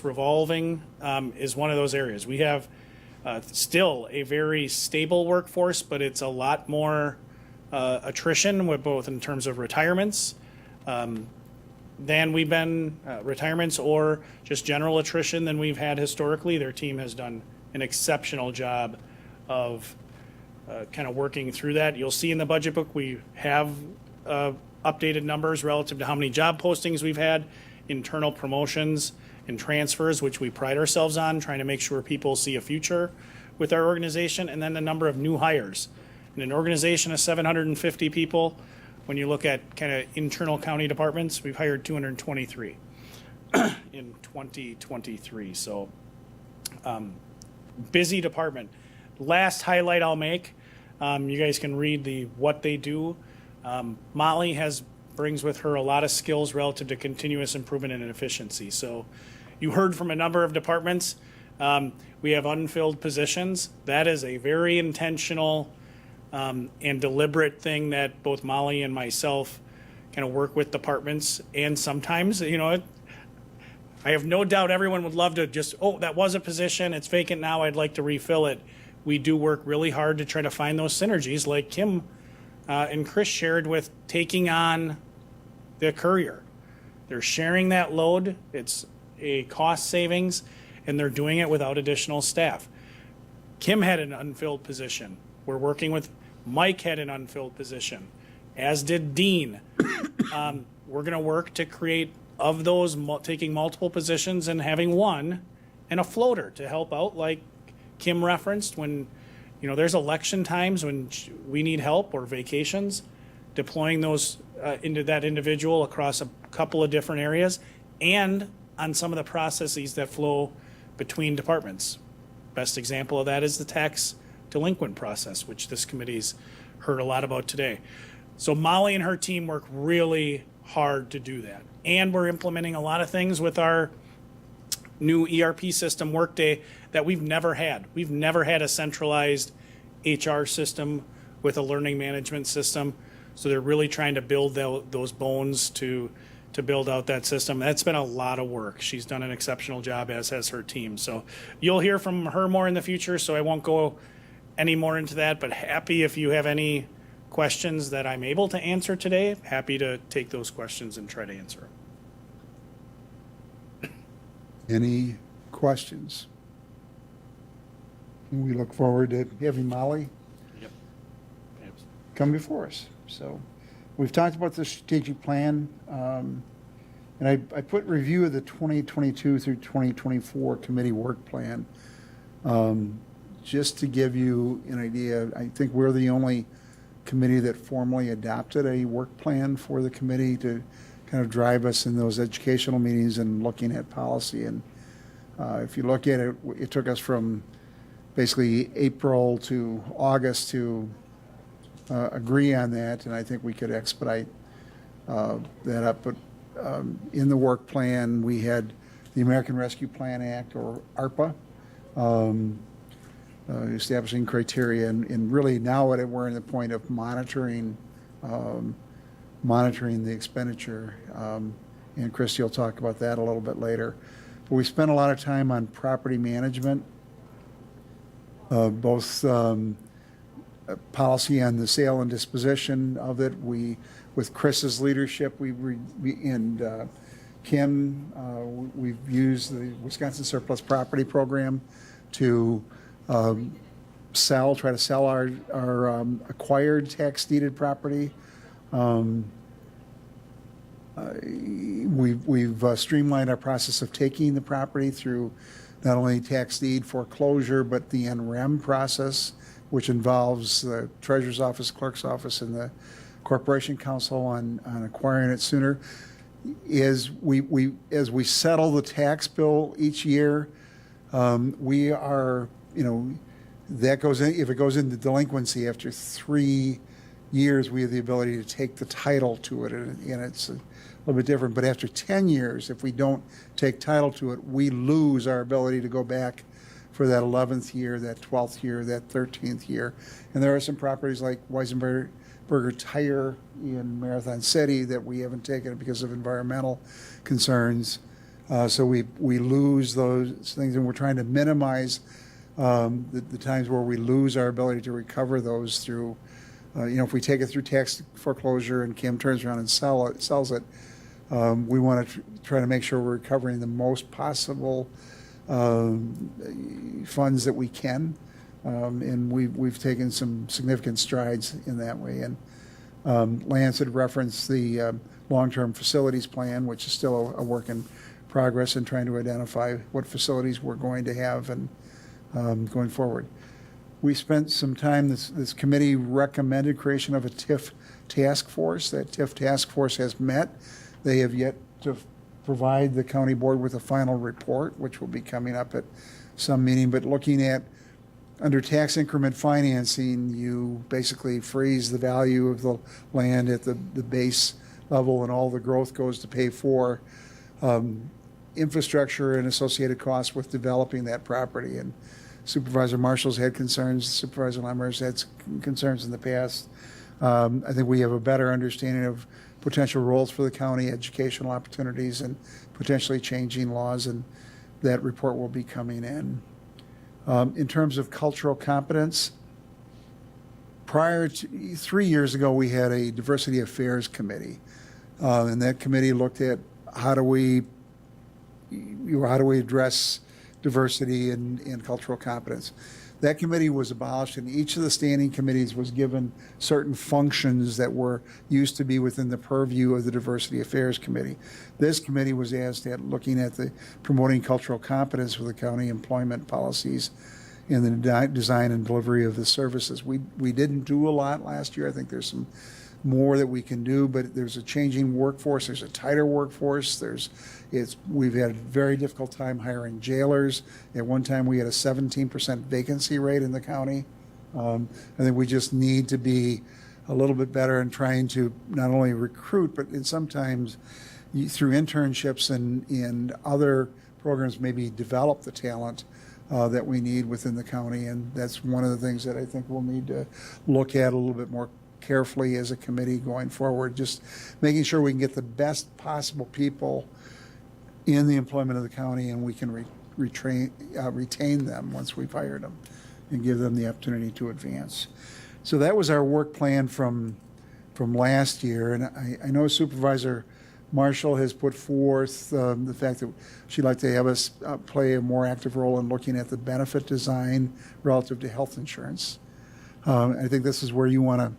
revolving is one of those areas. We have still a very stable workforce, but it's a lot more attrition, with both in terms of retirements than we've been, retirements or just general attrition than we've had historically. Their team has done an exceptional job of kind of working through that. You'll see in the budget book we have updated numbers relative to how many job postings we've had, internal promotions and transfers, which we pride ourselves on, trying to make sure people see a future with our organization, and then the number of new hires. In an organization of 750 people, when you look at kind of internal county departments, we've hired 223 in 2023. So busy department. Last highlight I'll make, you guys can read what they do. Molly brings with her a lot of skills relative to continuous improvement and efficiency. So you heard from a number of departments. We have unfilled positions. That is a very intentional and deliberate thing that both Molly and myself kind of work with departments. And sometimes, I have no doubt everyone would love to just, that was a position, it's vacant now, I'd like to refill it. We do work really hard to try to find those synergies, like Kim and Chris shared with taking on the courier. They're sharing that load. It's a cost savings, and they're doing it without additional staff. Kim had an unfilled position. We're working with Mike had an unfilled position, as did Dean. We're going to work to create, of those, taking multiple positions and having one and a floater to help out, like Kim referenced, when there's election times when we need help or vacations, deploying those into that individual across a couple of different areas, and on some of the processes that flow between departments. Best example of that is the tax delinquent process, which this committee's heard a lot about today. So Molly and her team work really hard to do that. And we're implementing a lot of things with our new ERP system, Workday, that we've never had. We've never had a centralized HR system with a learning management system. So they're really trying to build those bones to build out that system. That's been a lot of work. She's done an exceptional job, as has her team. So you'll hear from her more in the future, so I won't go any more into that, but happy if you have any questions that I'm able to answer today, happy to take those questions and try to answer them. Any questions? We look forward to having Molly Yep. come before us. So we've talked about the strategic plan, and I put review of the 2022 through 2024 committee work plan. Just to give you an idea, I think we're the only committee that formally adopted a work plan for the committee to kind of drive us in those educational meetings and looking at policy. And if you look at it, it took us from basically April to August to agree on that, and I think we could expedite that up. But in the work plan, we had the American Rescue Plan Act, or ARPA, establishing criteria, and really now we're in the point of monitoring the expenditure. And Christy will talk about that a little bit later. But we spent a lot of time on property management, both policy on the sale and disposition of it. With Chris's leadership, and Kim, we've used the Wisconsin Surplus Property Program to try to sell our acquired tax deeded property. We've streamlined our process of taking the property through not only tax deed foreclosure, but the NREM process, which involves the Treasurer's Office, Clerk's Office, and the Corporation Council on acquiring it sooner. As we settle the tax bill each year, we are, that goes in, if it goes into delinquency after 3 years, we have the ability to take the title to it, and it's a little bit different. But after 10 years, if we don't take title to it, we lose our ability to go back for that 11th year, that 12th year, that 13th year. And there are some properties like Weisenberger Tire in Marathon City that we haven't taken because of environmental concerns. So we lose those things, and we're trying to minimize the times where we lose our ability to recover those through, if we take it through tax foreclosure and Kim turns around and sells it, we want to try to make sure we're recovering the most possible funds that we can, and we've taken some significant strides in that way. And Lance had referenced the long-term facilities plan, which is still a work in progress in trying to identify what facilities we're going to have and going forward. We spent some time, this committee recommended creation of a TIF task force. That TIF task force has met. They have yet to provide the county board with a final report, which will be coming up at some meeting. But looking at, under tax increment financing, you basically freeze the value of the land at the base level, and all the growth goes to pay for infrastructure and associated costs with developing that property. And Supervisor Marshall's had concerns, Supervisor Lemmer's had concerns in the past. I think we have a better understanding of potential roles for the county, educational opportunities, and potentially changing laws, and that report will be coming in. In terms of cultural competence, prior to 3 years ago, we had a diversity affairs committee, and that committee looked at how do we address diversity and cultural competence. That committee was abolished, and each of the standing committees was given certain functions that were used to be within the purview of the Diversity Affairs Committee. This committee was asked at looking at the promoting cultural competence for the county employment policies and the design and delivery of the services. We didn't do a lot last year. I think there's some more that we can do, but there's a changing workforce, there's a tighter workforce, we've had a very difficult time hiring jailers. At one time, we had a 17% vacancy rate in the county. I think we just need to be a little bit better in trying to not only recruit, but sometimes through internships and other programs, maybe develop the talent that we need within the county. And that's one of the things that I think we'll need to look at a little bit more carefully as a committee going forward, just making sure we can get the best possible people in the employment of the county, and we can retain them once we've hired them and give them the opportunity to advance. So that was our work plan from last year. And I know Supervisor Marshall has put forth the fact that she'd like to have us play a more active role in looking at the benefit design relative to health insurance. I think this is where you want to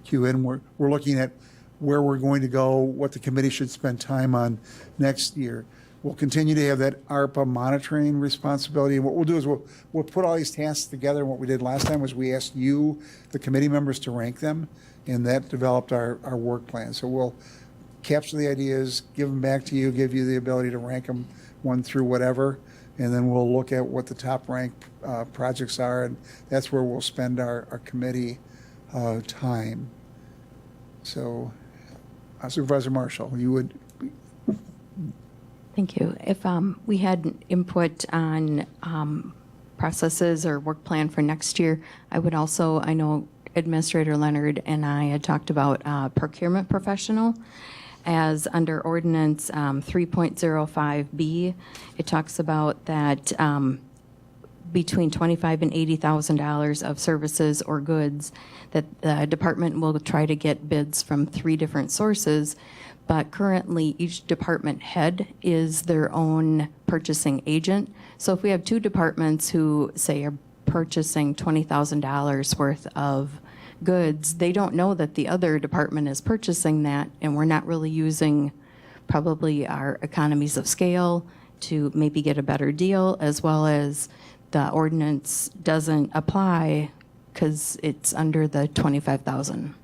cue in. We're looking at where we're going to go, what the committee should spend time on next year. We'll continue to have that ARPA monitoring responsibility. And what we'll do is we'll put all these tasks together. And what we did last time was we asked you, the committee members, to rank them, and that developed our work plan. So we'll capture the ideas, give them back to you, give you the ability to rank them 1 through whatever, and then we'll look at what the top ranked projects are, and that's where we'll spend our committee time. So Supervisor Marshall, you would. Thank you. If we had input on processes or work plan for next year, I would also, I know Administrator Leonard and I had talked about procurement professional. As under ordinance 3.05B, it talks about that between $25,000 and $80,000 of services or goods that the department will try to get bids from 3 different sources. But currently, each department head is their own purchasing agent. So if we have 2 departments who, say, are purchasing $20,000 worth of goods, they don't know that the other department is purchasing that, and we're not really using probably our economies of scale to maybe get a better deal, as well as the ordinance doesn't apply because it's under the 25,000.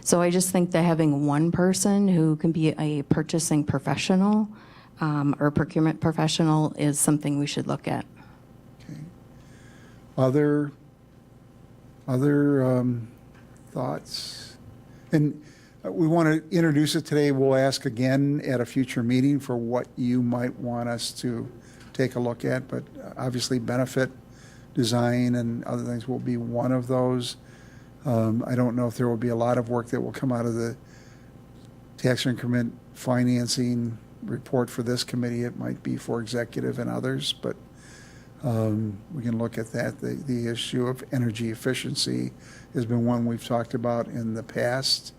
So I just think that having one person who can be a purchasing professional or procurement professional is something we should look at. Okay. Other thoughts? And we want to introduce it today. We'll ask again at a future meeting for what you might want us to take a look at, but obviously benefit design and other things will be one of those. I don't know if there will be a lot of work that will come out of the tax increment financing report for this committee. It might be for executive and others, but we can look at that. The issue of energy efficiency has been one we've talked about in the past,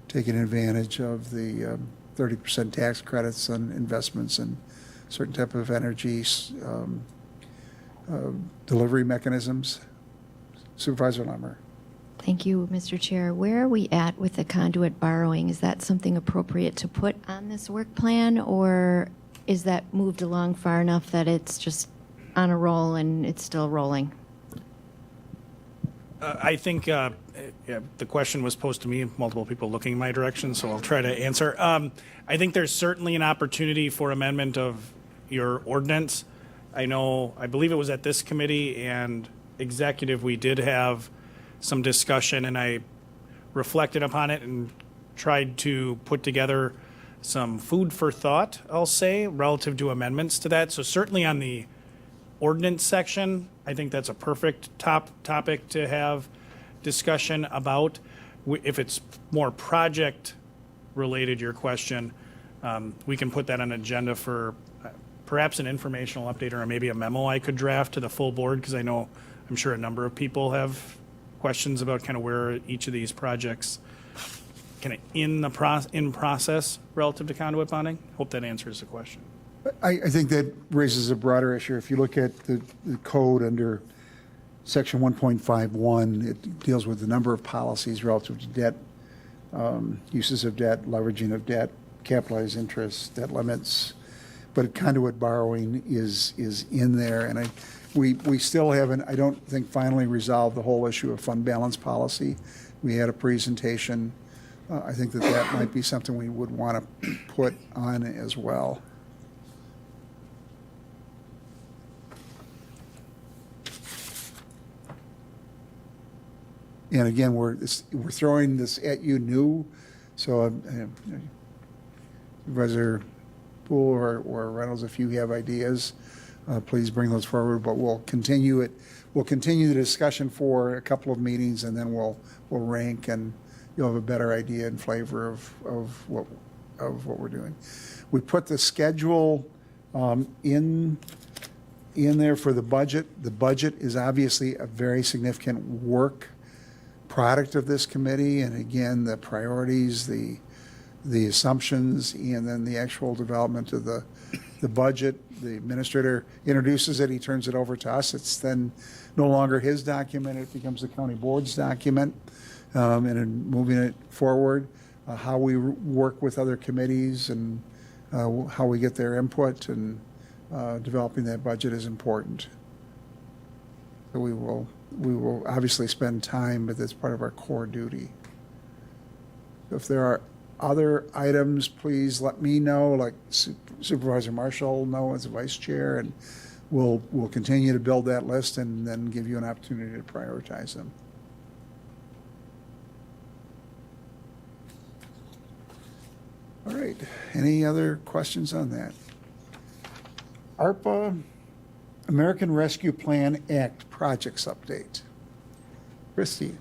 taking advantage of the 30% tax credits on investments in certain type of energy delivery mechanisms. Supervisor Lemmer. Thank you, Mr. Chair. Where are we at with the conduit borrowing? Is that something appropriate to put on this work plan, or is that moved along far enough that it's just on a roll and it's still rolling? I think the question was posed to me, multiple people looking in my direction, so I'll try to answer. I think there's certainly an opportunity for amendment of your ordinance. I believe it was at this committee and executive, we did have some discussion, and I reflected upon it and tried to put together some food for thought, I'll say, relative to amendments to that. So certainly on the ordinance section, I think that's a perfect topic to have discussion about. If it's more project related, your question, we can put that on an agenda for perhaps an informational update or maybe a memo I could draft to the full board, because I'm sure a number of people have questions about kind of where each of these projects kind of in process relative to conduit bonding. Hope that answers the question. I think that raises a broader issue. If you look at the code under section 1.51, it deals with the number of policies relative to debt, uses of debt, leveraging of debt, capitalized interest, debt limits, but conduit borrowing is in there. And we still haven't, I don't think, finally resolved the whole issue of fund balance policy. We had a presentation I think that that might be something we would want to put on as well. And again, we're throwing this at you new, so Supervisor Poole or Reynolds, if you have ideas, please bring those forward, but we'll continue it. We'll continue the discussion for a couple of meetings, and then we'll rank, and you'll have a better idea and flavor of what we're doing. We put the schedule in there for the budget. The budget is obviously a very significant work product of this committee, and again, the priorities, the assumptions, and then the actual development of the budget. The administrator introduces it, he turns it over to us. It's then no longer his document, it becomes the county board's document. And in moving it forward, how we work with other committees and how we get their input and developing that budget is important. So we will obviously spend time, but that's part of our core duty. If there are other items, please let me know, like Supervisor Marshall will know as a vice chair, and we'll continue to build that list and then give you an opportunity to prioritize them. All right, any other questions on that? ARPA, American Rescue Plan Act projects update. Christie.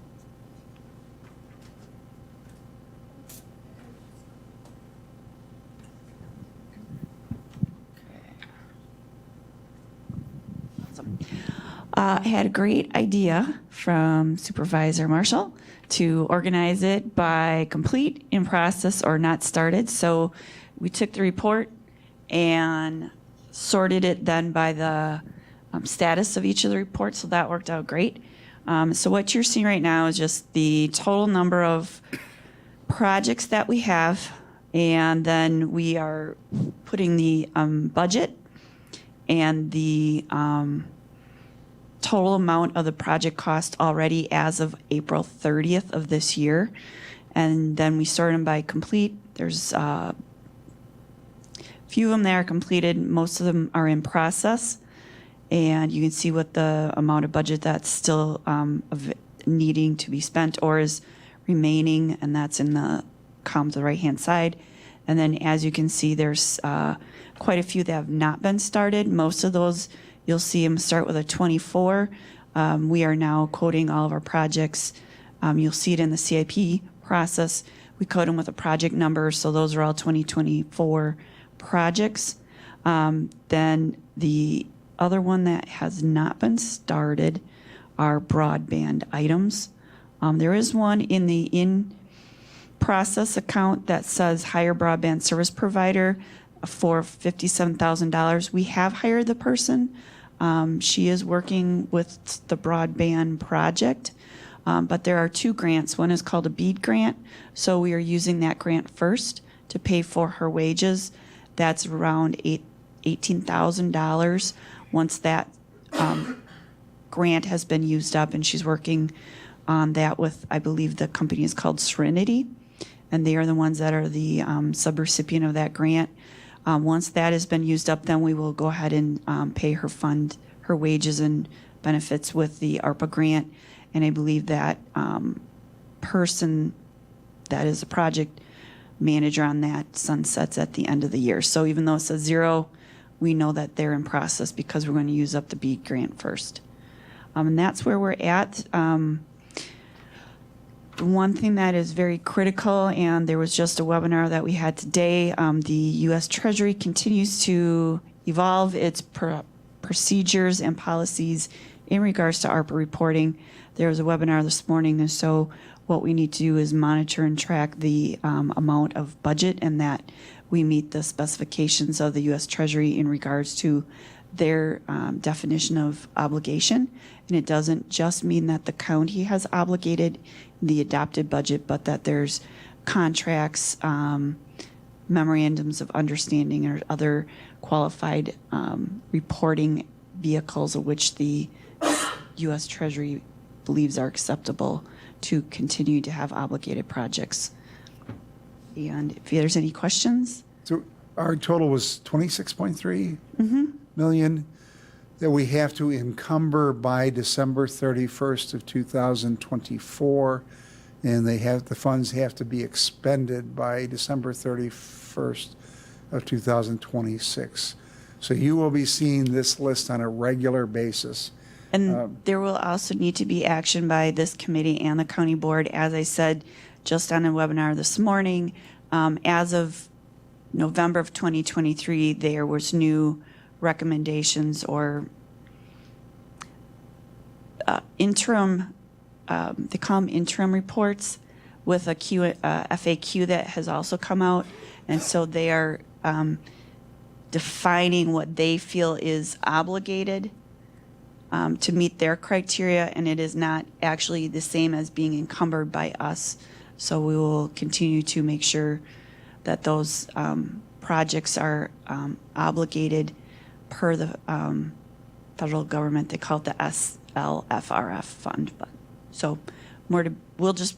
I had a great idea from Supervisor Marshall to organize it by complete, in process, or not started. So we took the report and sorted it then by the status of each of the reports, so that worked out great. So what you're seeing right now is just the total number of projects that we have, and then we are putting the budget and the total amount of the project cost already as of April 30th of this year. And then we sort them by complete. There's a few of them that are completed. Most of them are in process. And you can see what the amount of budget that's still needing to be spent or is remaining, and that's in the column to the right-hand side. And then as you can see, there's quite a few that have not been started. Most of those, you'll see them start with a 24. We are now coding all of our projects. You'll see it in the CIP process. We code them with a project number, so those are all 2024 projects. Then the other one that has not been started are broadband items. There is one in the in-process account that says hire broadband service provider for $57,000. We have hired the person. She is working with the broadband project, but there are two grants. One is called a BEAD grant, so we are using that grant first to pay for her wages. That's around $18,000. Once that grant has been used up, and she's working on that with, I believe the company is called Serenity, and they are the ones that are the subrecipient of that grant. Once that has been used up, then we will go ahead and pay her her wages and benefits with the ARPA grant. And I believe that person that is a project manager on that sunsets at the end of the year. So even though it says 0, we know that they're in process because we're going to use up the BEAD grant first. And that's where we're at. One thing that is very critical, and there was just a webinar that we had today, the U.S. Treasury continues to evolve its procedures and policies in regards to ARPA reporting. There was a webinar this morning, and so what we need to do is monitor and track the amount of budget and that we meet the specifications of the U.S. Treasury in regards to their definition of obligation. And it doesn't just mean that the county has obligated the adopted budget, but that there's contracts, memorandums of understanding, or other qualified reporting vehicles of which the U.S. Treasury believes are acceptable to continue to have obligated projects And if there's any questions, So our total was 26.3 million that we have to encumber by December 31st of 2024, and the funds have to be expended by December 31st of 2026. So you will be seeing this list on a regular basis. and there will also need to be action by this committee and the county board. As I said just on a webinar this morning, as of November of 2023, there was new recommendations or interim, they call them interim reports with a FAQ that has also come out. And so they are defining what they feel is obligated to meet their criteria, and it is not actually the same as being encumbered by us. So we will continue to make sure that those projects are obligated per the federal government. They call it the SLFRF fund. But so we'll just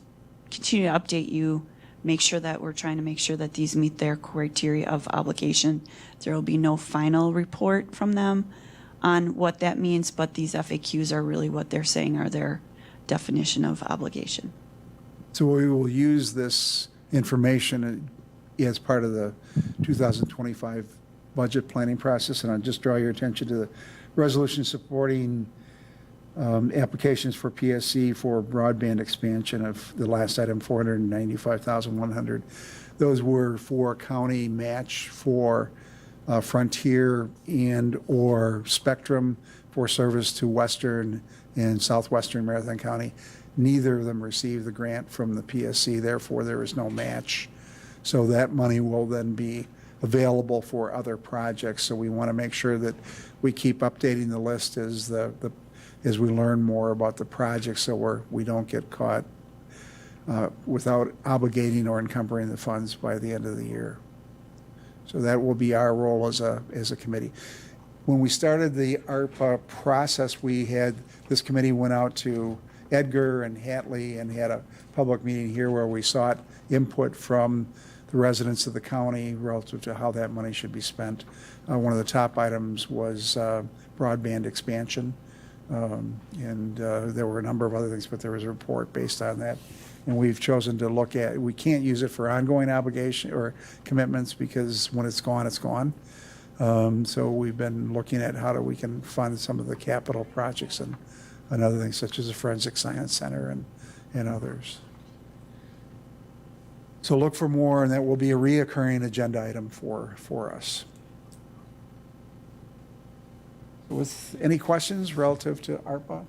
continue to update you, make sure that we're trying to make sure that these meet their criteria of obligation. There will be no final report from them on what that means, but these FAQs are really what they're saying are their definition of obligation. So we will use this information as part of the 2025 budget planning process, and I'll just draw your attention to the resolution supporting applications for PSC for broadband expansion of the last item, 495,100. Those were for county match for Frontier and or Spectrum for service to Western and Southwestern Marathon County. Neither of them received the grant from the PSC, therefore there is no match. So that money will then be available for other projects. So we want to make sure that we keep updating the list as as we learn more about the projects, so we don't get caught without obligating or encumbering the funds by the end of the year. So that will be our role as a committee. When we started the ARPA process, this committee went out to Edgar and Hatley and had a public meeting here where we sought input from the residents of the county relative to how that money should be spent. One of the top items was broadband expansion. And there were a number of other things, but there was a report based on that. And we've chosen to look at, we can't use it for ongoing obligation or commitments because when it's gone, it's gone. So we've been looking at how we can fund some of the capital projects and other things such as the Forensic Science Center and others. So look for more, and that will be a reoccurring agenda item for us. With any questions relative to ARPA?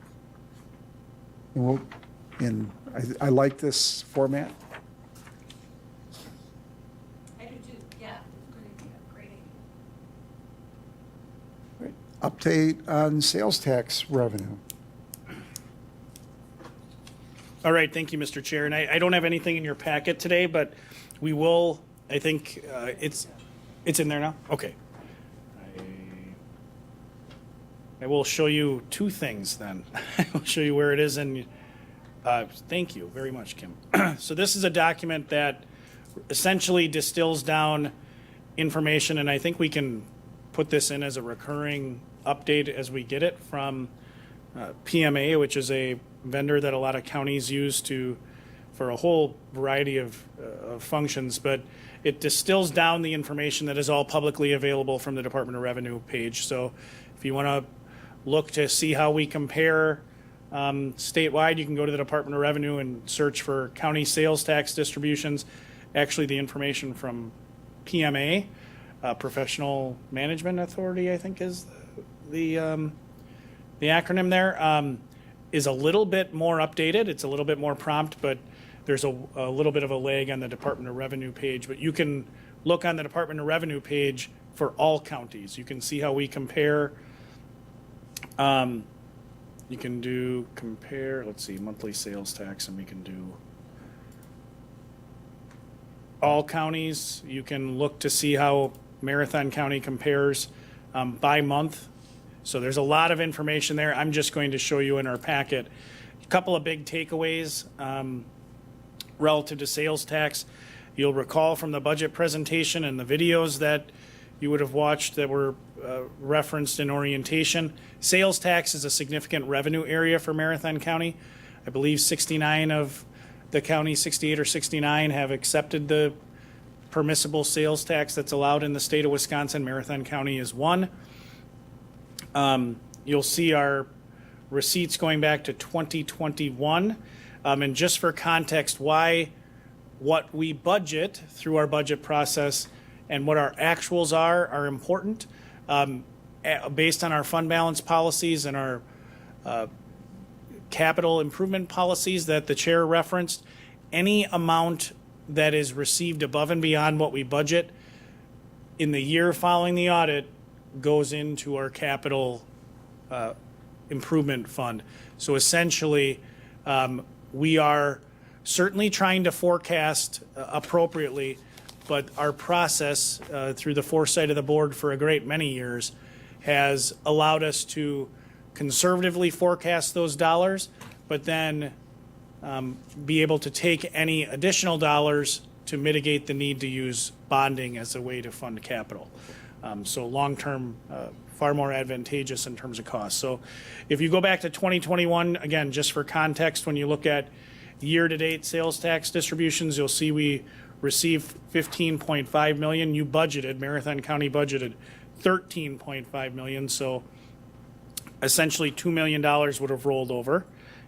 I like this format. I do too, yeah. Great. Update on sales tax revenue. All right, thank you, Mr. Chair. And I don't have anything in your packet today, but we will, I think it's in there now? Okay. I will show you two things then. I will show you where it is, and thank you very much, Kim. So this is a document that essentially distills down information, and I think we can put this in as a recurring update as we get it from PMA, which is a vendor that a lot of counties use for a whole variety of functions, but it distills down the information that is all publicly available from the Department of Revenue page. So if you want to look to see how we compare statewide, you can go to the Department of Revenue and search for county sales tax distributions. Actually, the information from PMA, Professional Management Authority, I think is the acronym there, is a little bit more updated. It's a little bit more prompt, but there's a little bit of a lag on the Department of Revenue page. But you can look on the Department of Revenue page for all counties. You can see how we compare. You can compare, let's see, monthly sales tax, and we can do all counties. You can look to see how Marathon County compares by month. So there's a lot of information there. I'm just going to show you in our packet a couple of big takeaways relative to sales tax. You'll recall from the budget presentation and the videos that you would have watched that were referenced in orientation, sales tax is a significant revenue area for Marathon County. I believe 69 of the county, 68 or 69, have accepted the permissible sales tax that's allowed in the state of Wisconsin. Marathon County is one. You'll see our receipts going back to 2021. And just for context, why what we budget through our budget process and what our actuals are important. Based on our fund balance policies and our capital improvement policies that the chair referenced, any amount that is received above and beyond what we budget in the year following the audit goes into our capital improvement fund. So essentially, we are certainly trying to forecast appropriately, but our process through the foresight of the board for a great many years has allowed us to conservatively forecast those dollars, but then be able to take any additional dollars to mitigate the need to use bonding as a way to fund capital. So long-term, far more advantageous in terms of cost. So if you go back to 2021, again, just for context, when you look at year-to-date sales tax distributions, you'll see we received $15.5 million. You budgeted, Marathon County budgeted $13.5 million. So essentially $2 million would have rolled over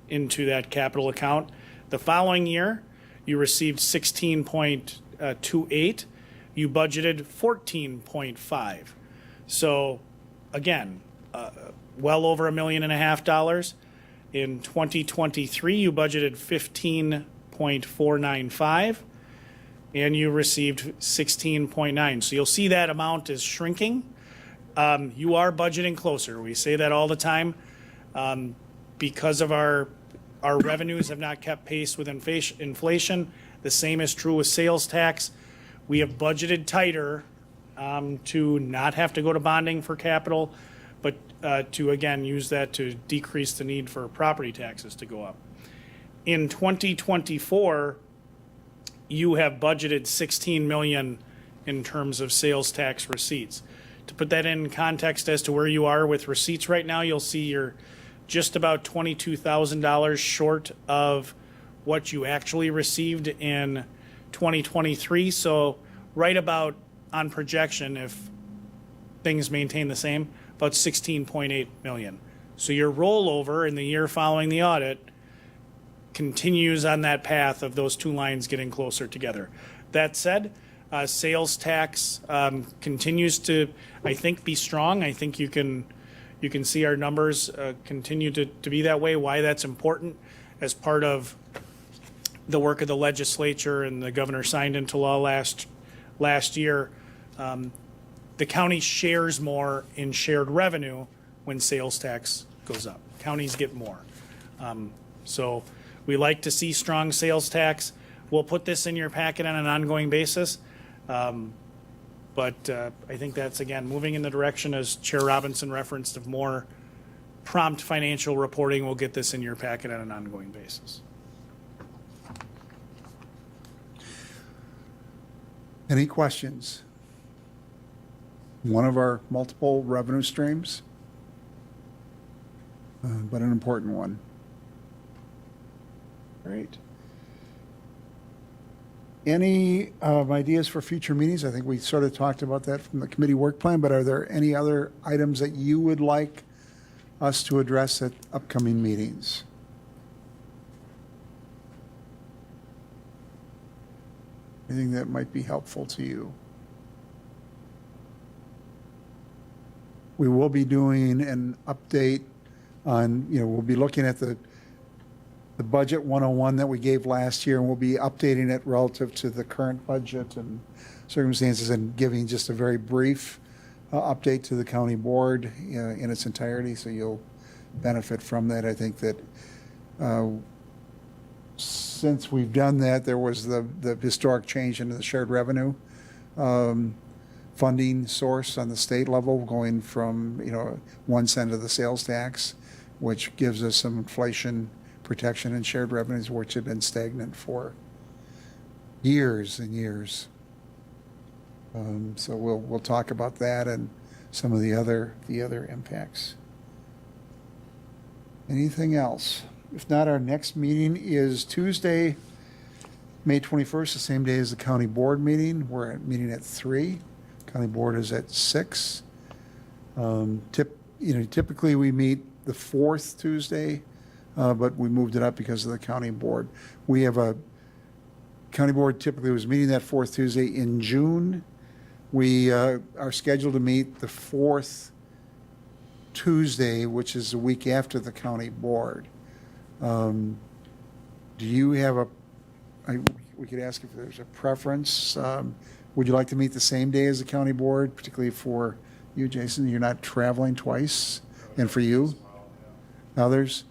into that capital account. The following year, you received 16.28. You budgeted 14.5. So again, well over $1.5 million. In 2023, you budgeted 15.495 and you received 16.9. So you'll see that amount is shrinking. You are budgeting closer. We say that all the time. Because of our revenues have not kept pace with inflation. The same is true with sales tax. We have budgeted tighter to not have to go to bonding for capital, but to, again, use that to decrease the need for property taxes to go up. In 2024, you have budgeted $16 million in terms of sales tax receipts. To put that in context as to where you are with receipts right now, you'll see you're just about $22,000 short of what you actually received in 2023. So right about on projection, if things maintain the same, about $16.8 million. So your rollover in the year following the audit continues on that path of those two lines getting closer together. That said, sales tax continues to, I think, be strong. I think you can see our numbers continue to be that way. Why that's important as part of the work of the legislature and the governor signed into law last year. The county shares more in shared revenue when sales tax goes up. Counties get more. So we like to see strong sales tax. We'll put this in your packet on an ongoing basis. But I think that's, again, moving in the direction, as Chair Robinson referenced, of more prompt financial reporting. We'll get this in your packet on an ongoing basis. Any questions? One of our multiple revenue streams, but an important one. Great. Any ideas for future meetings? I think we sort of talked about that from the committee work plan, but are there any other items that you would like us to address at upcoming meetings? Anything that might be helpful to you? We will be doing an update on, we'll be looking at the budget 101 that we gave last year, and we'll be updating it relative to the current budget and circumstances and giving just a very brief update to the county board in its entirety, so you'll benefit from that. I think that since we've done that, there was the historic change into the shared revenue funding source on the state level, going from 1 cent of the sales tax, which gives us some inflation protection and shared revenues, which have been stagnant for years and years. So we'll talk about that and some of the other impacts. Anything else? If not, our next meeting is Tuesday, May 21st, the same day as the county board meeting. We're meeting at 3. County board is at 6. Typically we meet the 4th Tuesday, but we moved it up because of the county board. We have a county board typically was meeting that 4th Tuesday in June. We are scheduled to meet the 4th Tuesday, which is a week after the county board. Do you have we could ask if there's a preference. Would you like to meet the same day as the county board, particularly for you, Jason? You're not traveling twice, and for you, others.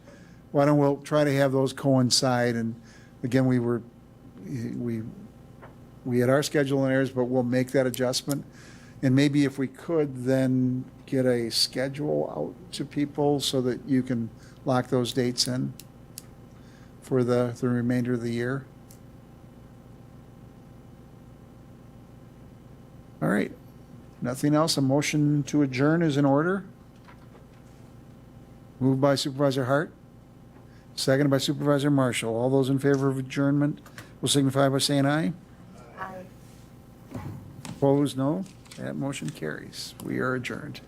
Why don't we'll try to have those coincide? And again, we had our schedule and theirs, but we'll make that adjustment. And maybe if we could, then get a schedule out to people so that you can lock those dates in for the remainder of the year. All right. Nothing else. A motion to adjourn is in order. Moved by Supervisor Hart, seconded by Supervisor Marshall. All those in favor of adjournment will signify by saying aye. Aye. Opposed, no. That motion carries. We are adjourned.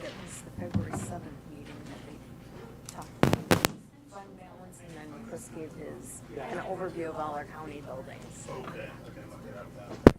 That was the February 7th meeting that they talked about fund balance, and then Chris gave an overview of all our county buildings. Okay, look at that.